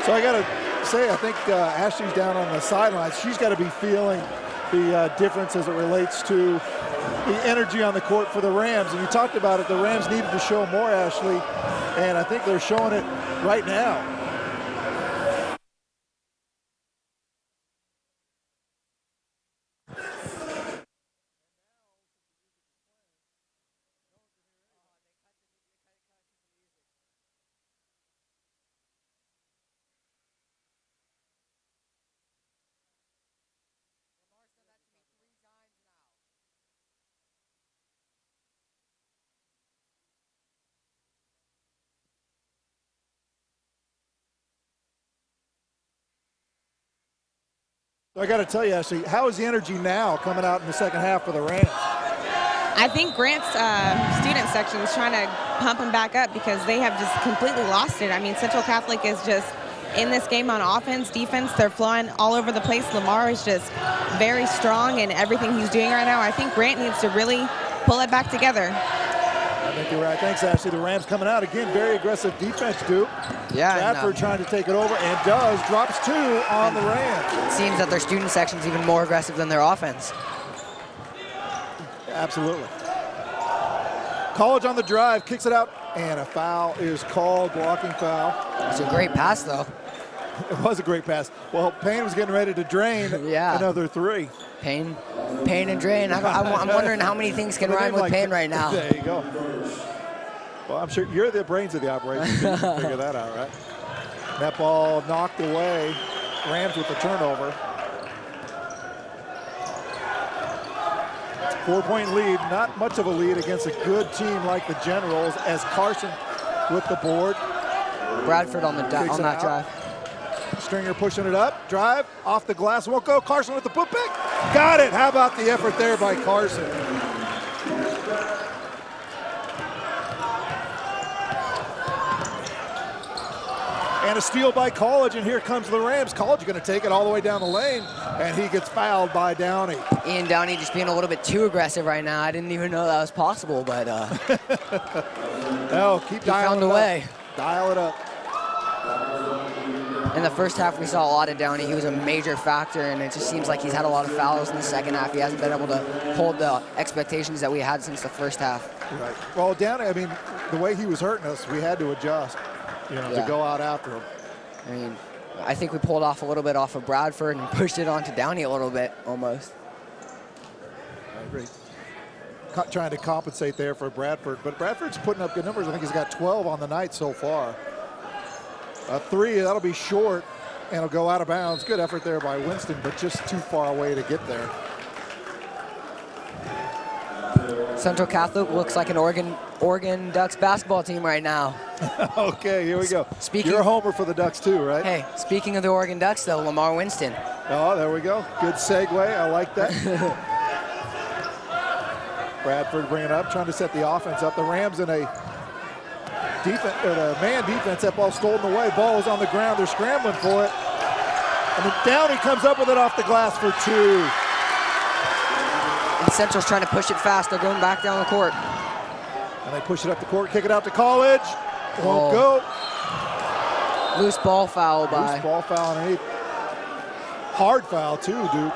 So I got to say, I think Ashley's down on the sidelines. She's got to be feeling the difference as it relates to the energy on the court for the Rams. And you talked about it. The Rams needed to show more, Ashley, and I think they're showing it right now. I got to tell you, Ashley, how is the energy now coming out in the second half for the Rams? I think Grant's student section is trying to pump them back up because they have just completely lost it. I mean, Central Catholic is just in this game on offense, defense. They're flying all over the place. Lamar is just very strong in everything he's doing right now. I think Grant needs to really pull it back together. I think you're right. Thanks, Ashley. The Rams coming out again. Very aggressive defense, Duke. Yeah. Bradford trying to take it over and does. Drops 2 on the Rams. It seems that their student section's even more aggressive than their offense. Absolutely. College on the drive, kicks it out, and a foul is called, blocking foul. It's a great pass, though. It was a great pass. Well, Payne was getting ready to drain another 3. Payne and drain. I'm wondering how many things can rhyme with Payne right now. There you go. Well, I'm sure you're the brains of the operation. So you can figure that out, right? That ball knocked away. Rams with the turnover. 4-point lead, not much of a lead against a good team like the Generals, as Carson with the board. Bradford on that drive. Stringer pushing it up, drive, off the glass, won't go. Carson with the putback, got it. How about the effort there by Carson? And a steal by College, and here comes the Rams. College going to take it all the way down the lane, and he gets fouled by Downey. Ian Downey just being a little bit too aggressive right now. I didn't even know that was possible, but no, keep dialing it up. Way. Dial it up. In the first half, we saw a lot of Downey. He was a major factor, and it just seems like he's had a lot of fouls in the second half. He hasn't been able to hold the expectations that we had since the first half. Right. Well, Downey, I mean, the way he was hurting us, we had to adjust, to go out after him. I mean, I think we pulled off a little bit off of Bradford and pushed it onto Downey a little bit, almost. I agree. Trying to compensate there for Bradford, but Bradford's putting up good numbers. I think he's got 12 on the night so far. A 3, that'll be short, and it'll go out of bounds. Good effort there by Winston, but just too far away to get there. Central Catholic looks like an Oregon Oregon Ducks basketball team right now. Okay, here we go. Speaking- You're a homer for the Ducks too, right? Hey, speaking of the Oregon Ducks, though, Lamar Winston. Oh, there we go. Good segue. I like that. Bradford bringing it up, trying to set the offense up. The Rams in a man defense. That ball stolen away. Ball is on the ground. They're scrambling for it. And then Downey comes up with it off the glass for 2. And Central's trying to push it fast. They're going back down the court. And they push it up the court, kick it out to College. Won't go. Loose ball foul by. Loose ball foul underneath. Hard foul too, Duke.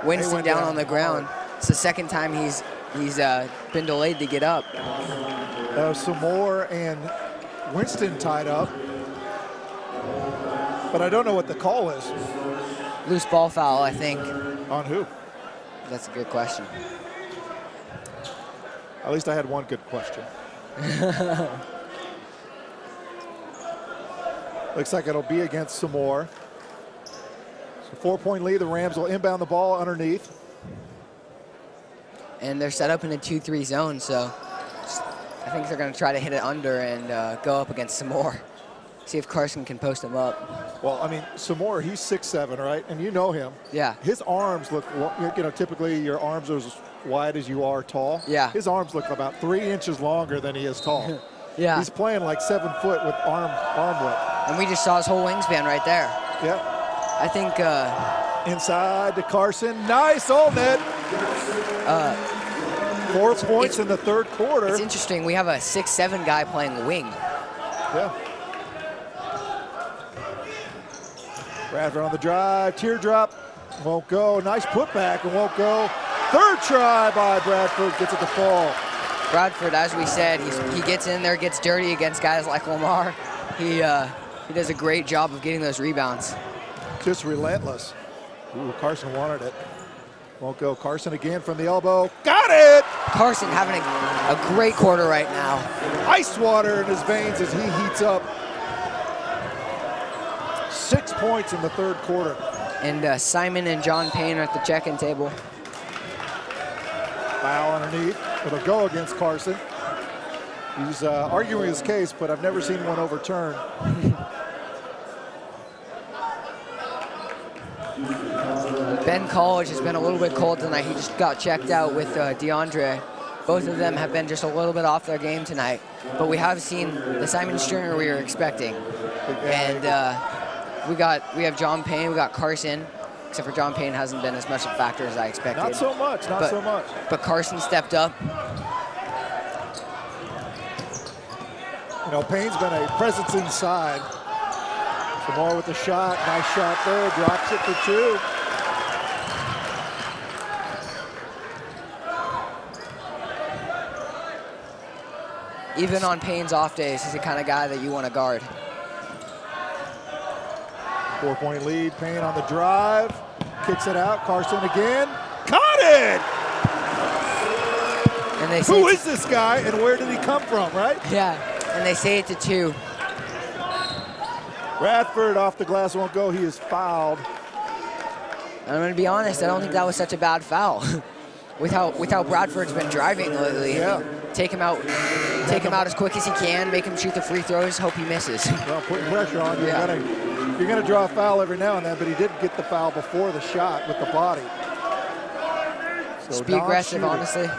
Winston went down down on the ground. It's the second time he's been delayed to get up. Samore and Winston tied up. But I don't know what the call is. Loose ball foul, I think. On who? That's a good question. At least I had one good question. Looks like it'll be against Samore. So 4-point lead. The Rams will inbound the ball underneath. And they're set up in a 2-3 zone, so I think they're going to try to hit it under and go up against some more. See if Carson can post him up. Well, I mean, Samore, he's 6'7", right? And you know him. Yeah. His arms look, typically your arms are as wide as you are tall. Yeah. His arms look about 3 inches longer than he is tall. Yeah. He's playing like 7 foot with arm width. And we just saw his whole wingspan right there. Yeah. I think inside to Carson. Nice all net. 4 points in the third quarter. It's interesting. We have a 6'7" guy playing wing. Yeah. Bradford on the drive. Teardrop. Won't go. Nice putback and won't go. Third try by Bradford. Gets it to fall. Bradford, as we said, he gets in there, gets dirty against guys like Lamar. He does a great job of getting those rebounds. Just relentless. Ooh, Carson wanted it. Won't go. Carson again from the elbow. Got it! Carson having a great quarter right now. Ice water in his veins as he heats up. 6 points in the third quarter. And Simon and John Payne are at the check-in table. Foul underneath. It'll go against Carson. He's arguing his case, but I've never seen one overturned. Ben College has been a little bit cold tonight. He just got checked out with DeAndre. Both of them have been just a little bit off their game tonight. But we have seen the Simon Stringer we were expecting. And we have John Payne, we got Carson. Except for John Payne hasn't been as much a factor as I expected. Not so much, so much. But Carson stepped up. You know, Payne's been a presence inside. Samore with the shot. Nice shot there. Drops it for 2. Even on Payne's off days, he's the kind of guy that you want to guard. 4-point lead. Payne on the drive. Kicks it out. Carson again. Caught it! And they say Who is this guy and where did he come from, right? Yeah, and they say it to 2. Bradford off the glass, won't go. He is fouled. And I'm going to be honest, I don't think that was such a bad foul. with how Bradford's been driving lately. Yeah. Take him out as quick as he can, make him shoot the free throws, hope he misses. Well, putting pressure on, you're gonna draw a foul every now and then, but he did get the foul before the shot with the body. So just be aggressive, honestly.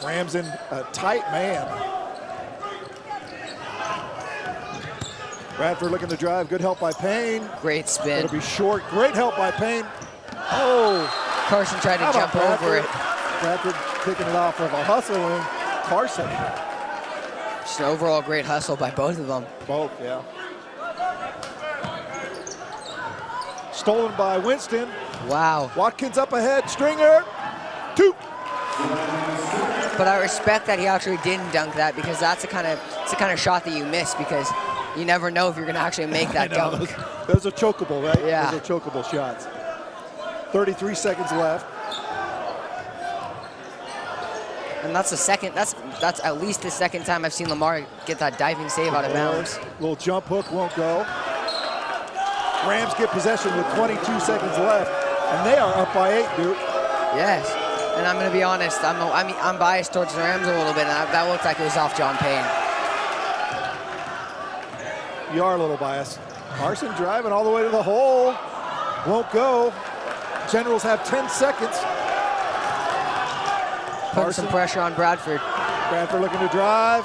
Rams in a tight man. Bradford looking to drive. Good help by Payne. Great spin. It'll be short. Great help by Payne. Oh. Carson tried to jump over it. Bradford picking it off of a hustling Carson. Just an overall great hustle by both of them. Both, yeah. Stolen by Winston. Wow. Watkins up ahead. Stringer. 2. But I respect that he actually didn't dunk that, because it's the kind of shot that you miss, because you never know if you're going to actually make that dunk. Those are chokeable, right? Yeah. Those are chokeable shots. 33 seconds left. And that's the second. That's at least the second time I've seen Lamar get that diving save out of bounds. Little jump hook won't go. Rams get possession with 22 seconds left, and they are up by 8, Duke. Yes, and I'm going to be honest. I'm biased towards the Rams a little bit, and that looked like it was off John Payne. You are a little biased. Carson driving all the way to the hole. Won't go. Generals have 10 seconds. Putting some pressure on Bradford. Bradford looking to drive.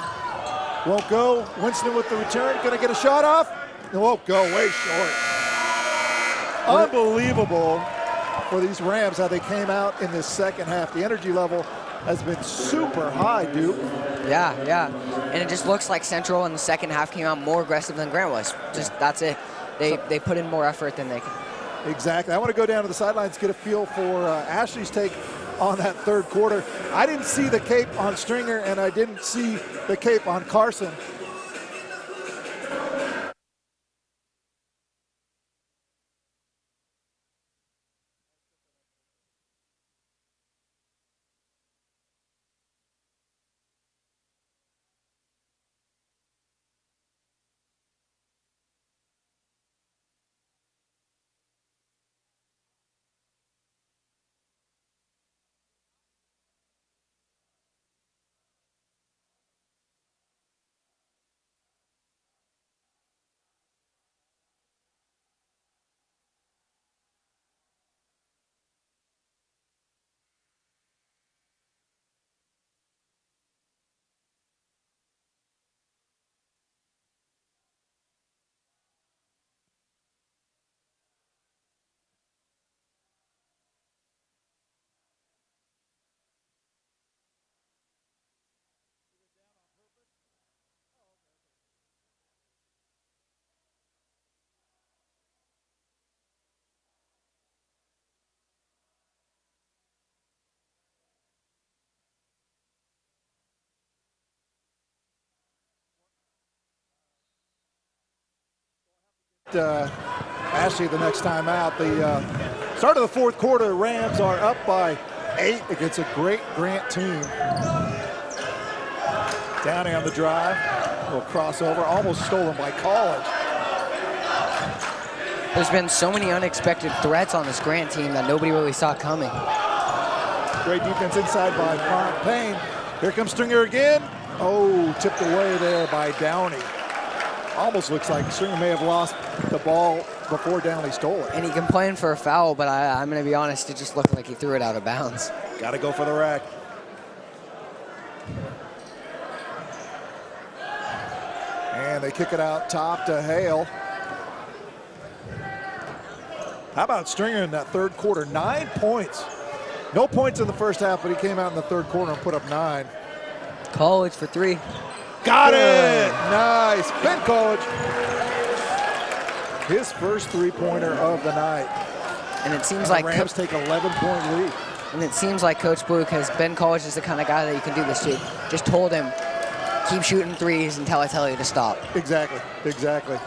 Won't go. Winston with the return. Going to get a shot off. It won't go. Way short. Unbelievable for these Rams how they came out in this second half. The energy level has been super high, Duke. Yeah. And it just looks like Central in the second half came out more aggressive than Grant was. Just that's it. They put in more effort than they could. Exactly. I want to go down to the sidelines, get a feel for Ashley's take on that third quarter. I didn't see the cape on Stringer, and I didn't see the cape on Carson. Ashley the next time out. The start of the fourth quarter, Rams are up by 8 against a great Grant team. Downey on the drive, a little crossover, almost stolen by College. There's been so many unexpected threats on this Grant team that nobody really saw coming. Great defense inside by Payne. Here comes Stringer again. Oh, tipped away there by Downey. Almost looks like Stringer may have lost the ball before Downey stole it. And he complained for a foul, but I'm going to be honest, it just looked like he threw it out of bounds. Got to go for the rack. And they kick it out top to Hale. How about Stringer in that third quarter? 9 points. No points in the first half, but he came out in the third quarter and put up 9. College for 3. Got it! Nice. Ben College. His first three-pointer of the night. And it seems and like the Rams take 11-point lead. And it seems like Coach Blue, because Ben College is the kind of guy that you can do this to, just told him, keep shooting threes until I tell you to stop. Exactly.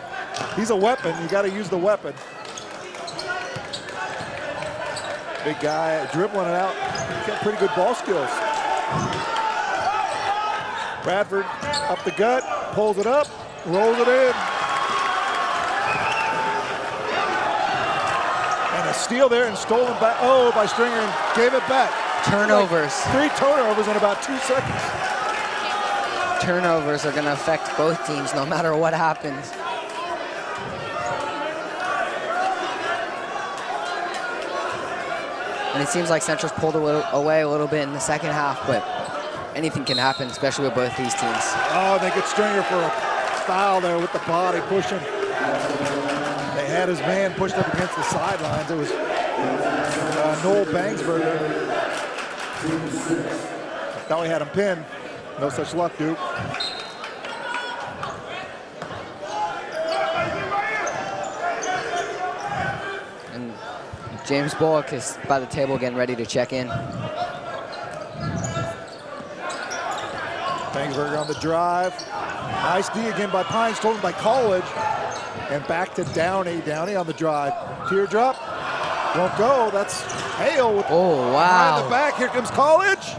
He's a weapon. You got to use the weapon. Big guy dribbling it out. He's got pretty good ball skills. Bradford up the gut, pulls it up, rolls it in. And a steal there and stolen back, by Stringer and gave it back. Turnovers. Like 3 turnovers in about 2 seconds. Turnovers are going to affect both teams no matter what happens. And it seems like Central's pulled away a little bit in the second half, but anything can happen, especially with both these teams. Oh, they get Stringer for a foul there with the body pushing. They had his man pushed up against the sidelines. It was Noel Bangsberger. Thought we had him pinned. No such luck, Duke. And James Bullock is by the table getting ready to check in. Bangsberger on the drive. Nice D again by Pine, stolen by College. And back to Downey. Downey on the drive. Teardrop. Won't go. That's Hale with wow. behind the back. Here comes College.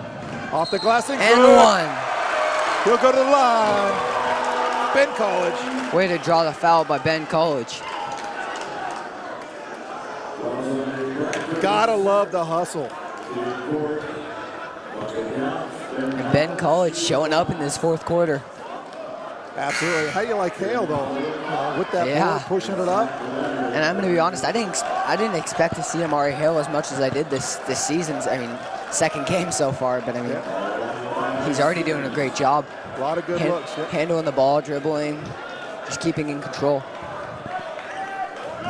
Off the glass and And good. one. He'll go to the line. Ben College. Way to draw the foul by Ben College. Gotta love the hustle. And Ben College showing up in this fourth quarter. Absolutely. How you like Hale though? With that Yeah. board, pushing it up. And I'm going to be honest, I didn't expect to see Amari Hale as much as I did this season. I mean, second game so far, but I mean, he's already doing a great job. A lot of good looks. Yep. Handling the ball, dribbling, just keeping in control.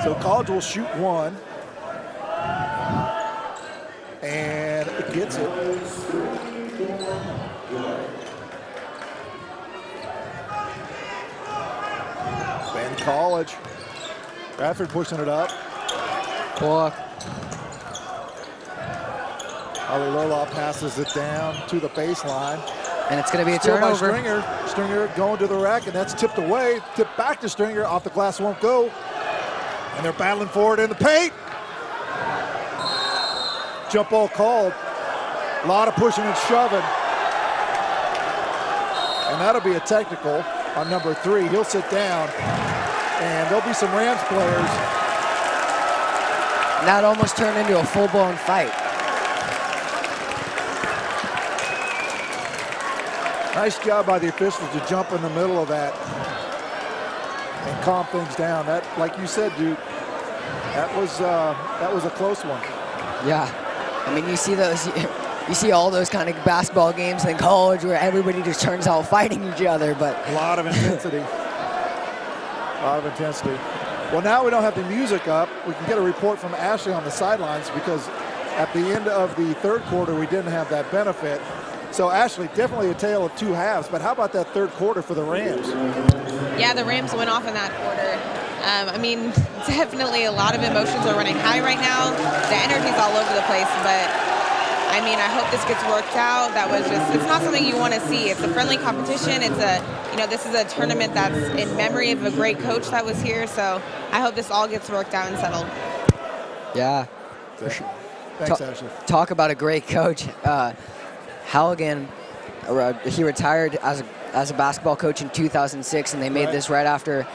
So College will shoot one. And it gets it. Ben College. Bradford pushing it up. Bullock. Ali Lola passes it down to the baseline. And it's going to be a Still by turnover. Stringer. Stringer going to the rack, and that's tipped away. Tipped back to Stringer. Off the glass, won't go. And they're battling for it in the paint. Jump ball called. A lot of pushing and shoving. And that'll be a technical on number 3. He'll sit down. And there'll be some Rams players. And that almost turned into a full-blown fight. Nice job by the officials to jump in the middle of that and calm things down. That, like you said, Duke, that was a close one. Yeah. I mean, you see those, you see all those kind of basketball games in college where everybody just turns out fighting each other, but A lot of intensity. A lot of intensity. Well, now we don't have the music up. We can get a report from Ashley on the sidelines because at the end of the third quarter, we didn't have that benefit. So, Ashley, definitely a tale of two halves, but how about that third quarter for the Rams? Yeah, the Rams went off in that quarter. I mean, definitely a lot of emotions are running high right now. The energy's all over the place, but I mean, I hope this gets worked out. That was just, it's not something you want to see. It's a friendly competition. It's a, this is a tournament that's in memory of a great coach that was here. So I hope this all gets worked out and settled. yeah. Thanks, Ashley. Talk about a great coach. Halligan, he retired as a basketball coach in 2006, and they made this right after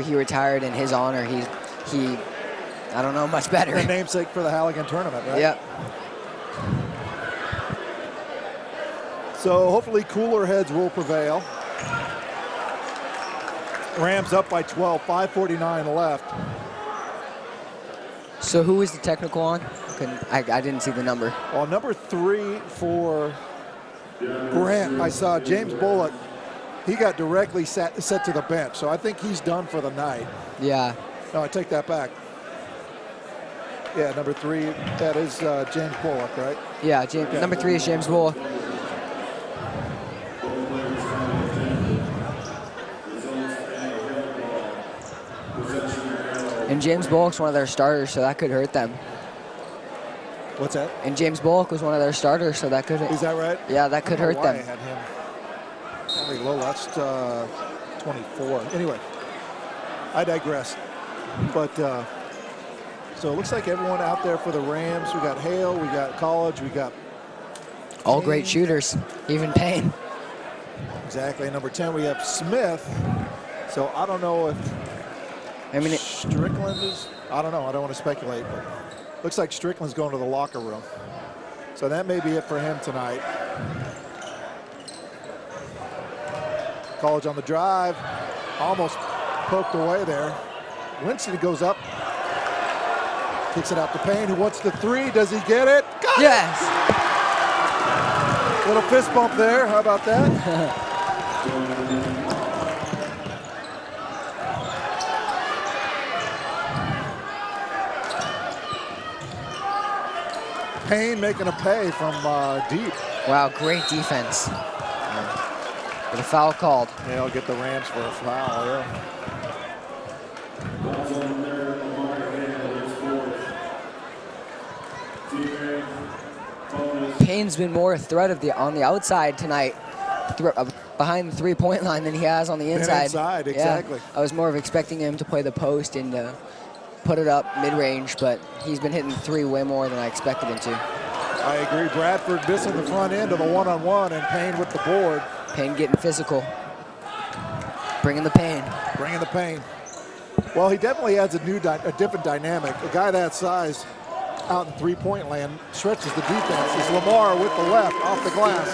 he retired. In his honor, he I don't know much better. The namesake for the Halligan tournament, right? Yep. So hopefully cooler heads will prevail. Rams up by 12, 5:49 left. So who was the technical on? I didn't see the number. Well, number 3 for Grant, I saw James Bullock. He got directly set to the bench, so I think he's done for the night. Yeah. No, I take that back. Yeah, number 3, that is James Bullock, right? Yeah. Number 3 is James Bullock. And James Bullock's one of their starters, so that could hurt them. What's that? And James Bullock was one of their starters, so that could. Is that right? Yeah, that could hurt why them. I had him. Very low. That's 24. Anyway, I digress. But so it looks like everyone out there for the Rams. We got Hale, we got College, we got All Payne. great shooters, even Payne. Exactly. Number 10, we have Smith. So I don't know if Strickland is. I don't know. I don't want to speculate, but looks like Strickland's going to the locker room. So that may be it for him tonight. College on the drive, almost poked away there. Winston goes up, kicks it out to Payne, who wants the 3. Does he get it? Got Yes. it! Little fist bump there. How about that? Payne making a pay from deep. Wow, great defense. With a foul called. Yeah, I'll get the Rams for a foul, yeah. Payne's been more a threat on the outside tonight, behind the three-point line than he has on the inside. Inside, exactly. Yeah, I was more of expecting him to play the post and put it up mid-range, but he's been hitting 3 way more than I expected him to. I agree. Bradford missing the front end of the one-on-one and Payne with the board. Payne getting physical. Bringing the pain. Bringing the pain. Well, he definitely adds a different dynamic. A guy that size out in three-point land stretches the defense. It's Lamar with the left off the glass.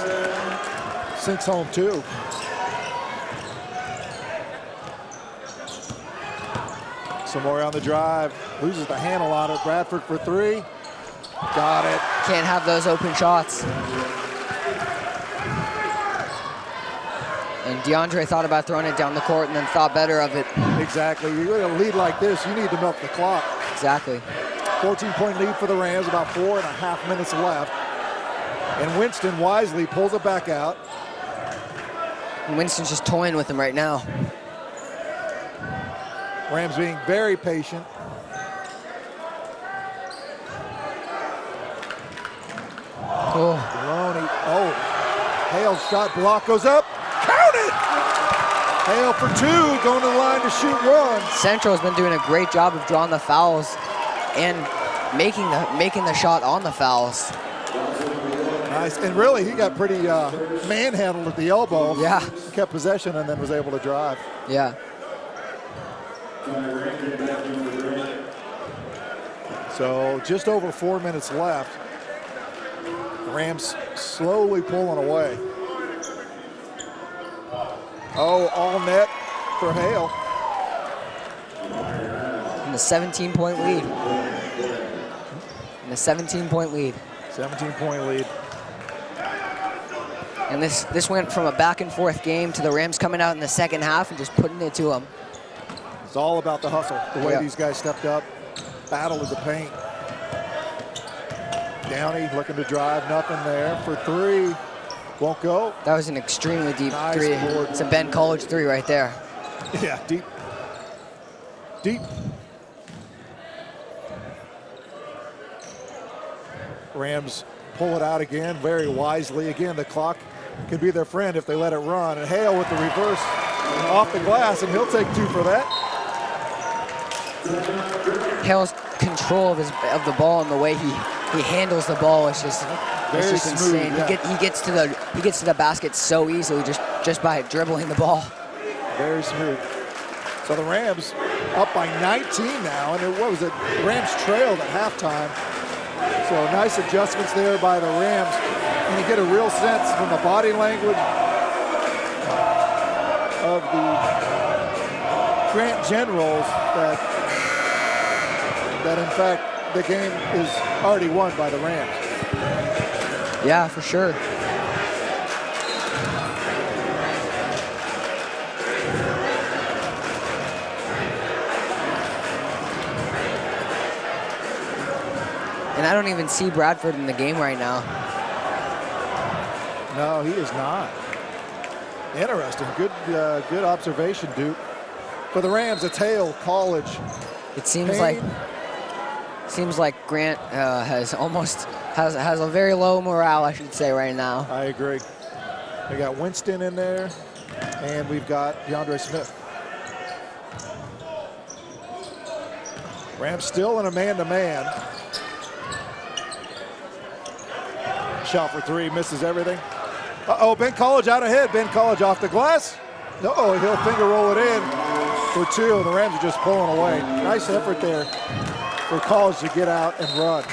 Sinks home two. Samori on the drive. Loses the handle on it. Bradford for three. Got it. Can't have those open shots. And DeAndre thought about throwing it down the court and then thought better of it. Exactly. You're going to lead like this, you need to milk the clock. Exactly. 14-point lead for the Rams, about 4.5 minutes left. And Winston wisely pulls it back out. And Winston's just toying with him right now. Rams being very patient. Oh, Maloney. Oh, Hale's shot block goes up. Count it! Hale for two, going to the line to shoot one. Central's been doing a great job of drawing the fouls and making the shot on the fouls. Nice, and really he got pretty manhandled at the elbow. Yeah. Kept possession and then was able to drive. Yeah. So just over 4 minutes left. The Rams slowly pulling away. Oh, all net for Hale. And a 17-point lead. And a 17-point lead. 17-point lead. And this went from a back and forth game to the Rams coming out in the second half and just putting it to them. It's all about the hustle, the way Yeah. these guys stepped up, battled the paint. Downey looking to drive, nothing there for three. Won't go. That was an extremely deep Nice three. board. It's a Ben College three right there. Yeah, deep. Deep. Rams pull it out again, very wisely. Again, the clock can be their friend if they let it run. And Hale with the reverse off the glass, and he'll take two for that. Hale's control of the ball and the way he handles the ball is just Very it's just smooth, insane. yeah. He gets to the basket so easily just by dribbling the ball. Very smooth. So the Rams up by 19 now, and what was it? The Rams trailed at halftime. So nice adjustments there by the Rams. And you get a real sense from the body language of the Grant Generals that in fact the game is already won by the Rams. Yeah, for sure. And I don't even see Bradford in the game right now. No, he is not. Interesting. Good observation, Duke. For the Rams, it's Hale, College. It seems Payne. like Grant has a very low morale, I should say, right now. I agree. We got Winston in there, and we've got DeAndre Smith. Rams still in a man-to-man. Shot for three, misses everything. Uh-oh, Ben College out ahead. Ben College off the glass. No, he'll finger roll it in for two. The Rams are just pulling away. Nice effort there for College to get out and run.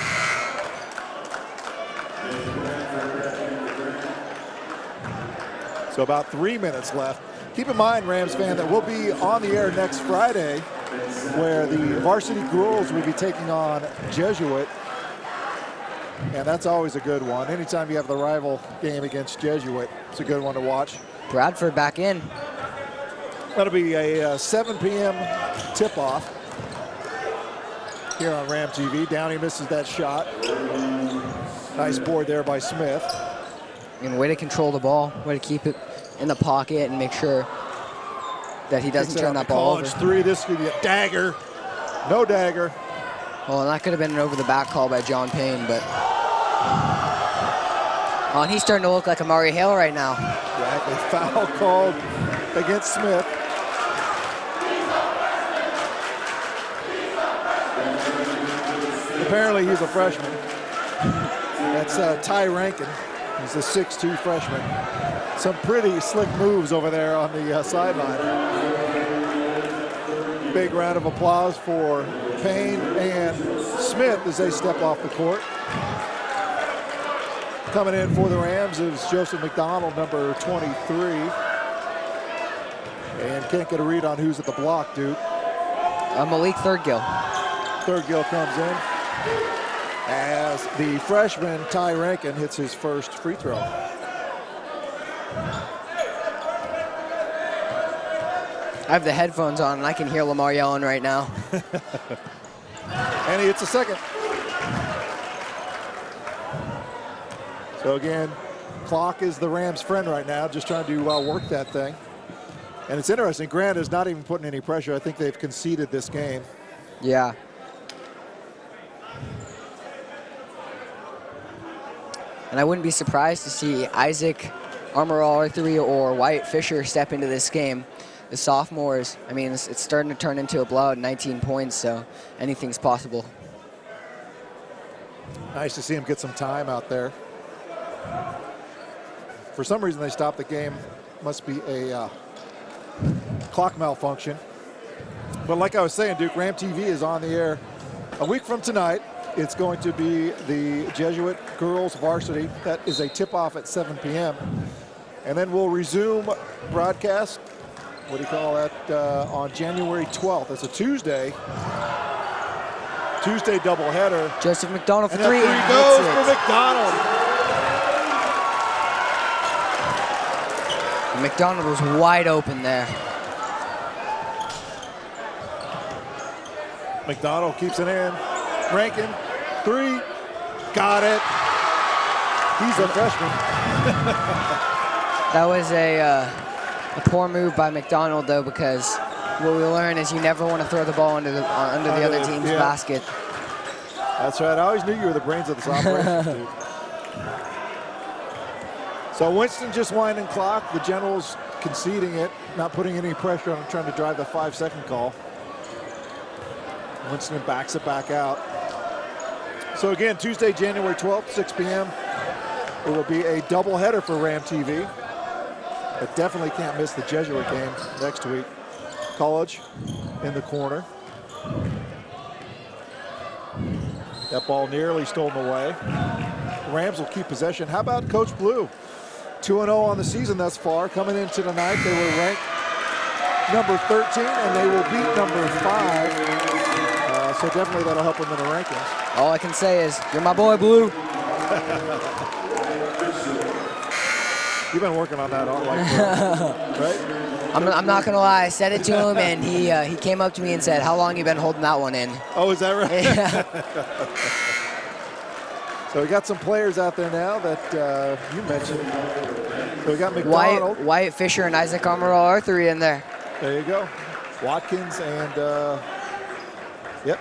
So about 3 minutes left. Keep in mind, Rams fan, that we'll be on the air next Friday where the varsity girls will be taking on Jesuit. And that's always a good one. Anytime you have the rival game against Jesuit, it's a good one to watch. Bradford back in. That'll be a 7 p.m. tip-off here on Ram TV. Downey misses that shot. Nice board there by Smith. And way to control the ball, way to keep it in the pocket and make sure that he doesn't Kicks it turn out that to ball College over. three. This could be a dagger. No dagger. Well, that could have been an over-the-back call by John Payne, but... Oh, and he's starting to look like Amari Hale right now. Exactly. Foul called against Smith. Apparently he's a freshman. That's Ty Rankin. He's a 6'2 freshman. Some pretty slick moves over there on the sideline. Big round of applause for Payne and Smith as they step off the court. Coming in for the Rams is Joseph McDonald, number 23. And can't get a read on who's at the block, Duke. Malik Thurgill. Thurgill comes in as the freshman Ty Rankin hits his first free throw. I have the headphones on and I can hear Lamar yelling right now. And he hits a second. So again, clock is the Rams' friend right now, just trying to work that thing. And it's interesting, Grant is not even putting any pressure. I think they've conceded this game. Yeah. And I wouldn't be surprised to see Isaac Armour-Arthur or Wyatt Fisher step into this game. The sophomores, I mean, it's starting to turn into a blowout, 19 points, so anything's possible. Nice to see him get some time out there. For some reason, they stopped the game. Must be a clock malfunction. But like I was saying, Duke, Ram TV is on the air a week from tonight. It's going to be the Jesuit girls varsity. That is a tip-off at 7 p.m. And then we'll resume broadcast, what do you call that, on January 12th. It's a Tuesday doubleheader. Joseph McDonald for And three. that three goes for McDonald. McDonald was wide open there. McDonald keeps it in. Rankin, three, got it. He's a freshman. That was a poor move by McDonald, though, because what we learn is you never want to throw the ball under the other team's basket. That's right. I always knew you were the brains of this operation, dude. So Winston just winding clock. The Generals conceding it, not putting any pressure on him, trying to drive the 5-second call. Winston backs it back out. So again, Tuesday, January 12th, 6 p.m. It will be a doubleheader for Ram TV. But definitely can't miss the Jesuit game next week. College in the corner. That ball nearly stolen away. The Rams will keep possession. How about Coach Blue? 2-0 on the season thus far. Coming into tonight, they were ranked number 13, and they will beat number 5. So definitely that'll help them in the rankings. All I can say is, you're my boy, Blue. You've been working on that all right? I'm not gonna lie. I said it to him, and he came up to me and said, "How long you been holding that one in?" Oh, is that right? Yeah. So we got some players out there now that you mentioned. So we got McDonald. Wyatt Fisher and Isaac Armour-Arthur in there. There you go. Watkins and yep,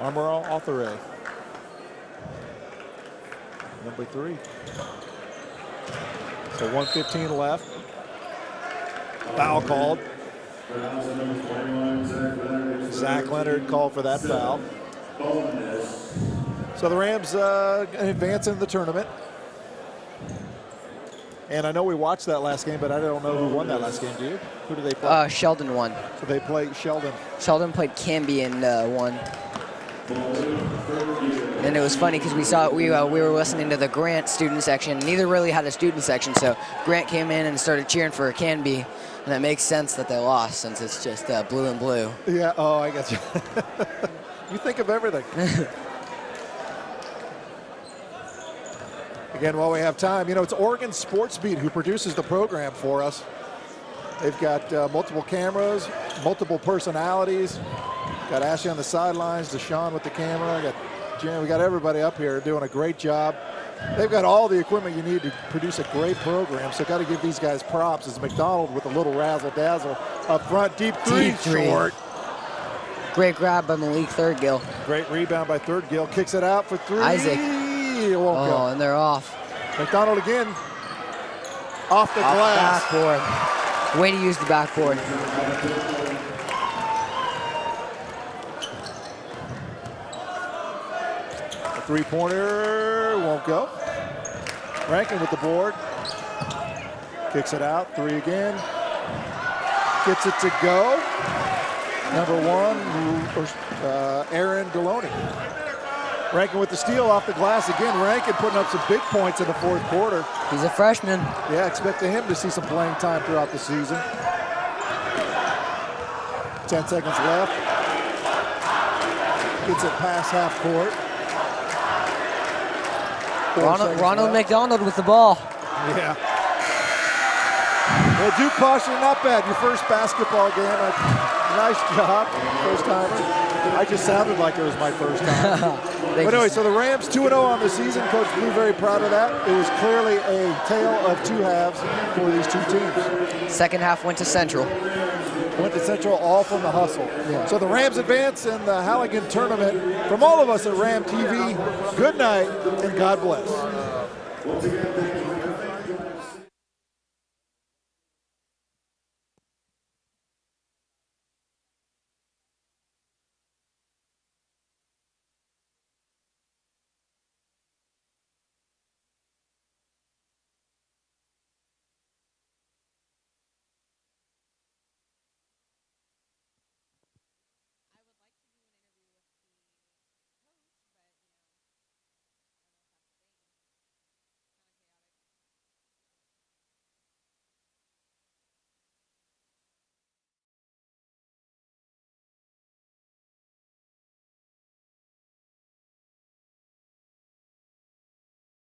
Armour-Arthur. Number 3. So 1:15 left. Foul called. Zach Leonard called for that foul. So the Rams advance in the tournament. And I know we watched that last game, but I don't know who won that last game. Do you? Who do they play? Sheldon won. So they play Sheldon. Sheldon played Canby and won. And it was funny because we were listening to the Grant student section. Neither really had a student section, so Grant came in and started cheering for Canby, and it makes sense that they lost since it's just blue and blue. Yeah. Oh, I got you. You think of everything. Again, while we have time, you know, it's Oregon Sports Beat who produces the program for us. They've got multiple cameras, multiple personalities. Got Ashley on the sidelines, Deshaun with the camera. We got everybody up here doing a great job. They've got all the equipment you need to produce a great program, so got to give these guys props. As McDonald with a little razzle-dazzle up front, deep three, short. Great grab by Malik Thurgill. Great rebound by Thurgill, kicks it out for 3. Isaac. It won't go. And they're off. McDonald again, off the glass. Backboard. Way to use the backboard. The Three-pointer won't go. Rankin with the board. Kicks it out. Three again. Gets it to go. Number one, Aaron Deloney. Rankin with the steal off the glass again. Rankin putting up some big points in the fourth quarter. He's a freshman. Yeah, expecting him to see some playing time throughout the season. 10 seconds left. Gets it past half court. Ronald McDonald with the ball. Yeah. Well, Duke Posher, not bad. Your first basketball game. Nice job, first timer. I just sounded like it was my first time. But anyway, so the Rams 2-0 on the season. Coach Blue very proud of that. It was clearly a tale of two halves for these two teams. Second half went to Central. Went to Central all from the hustle. Yeah. So the Rams advance in the Halligan tournament. From all of us at Ram TV, good night and God bless.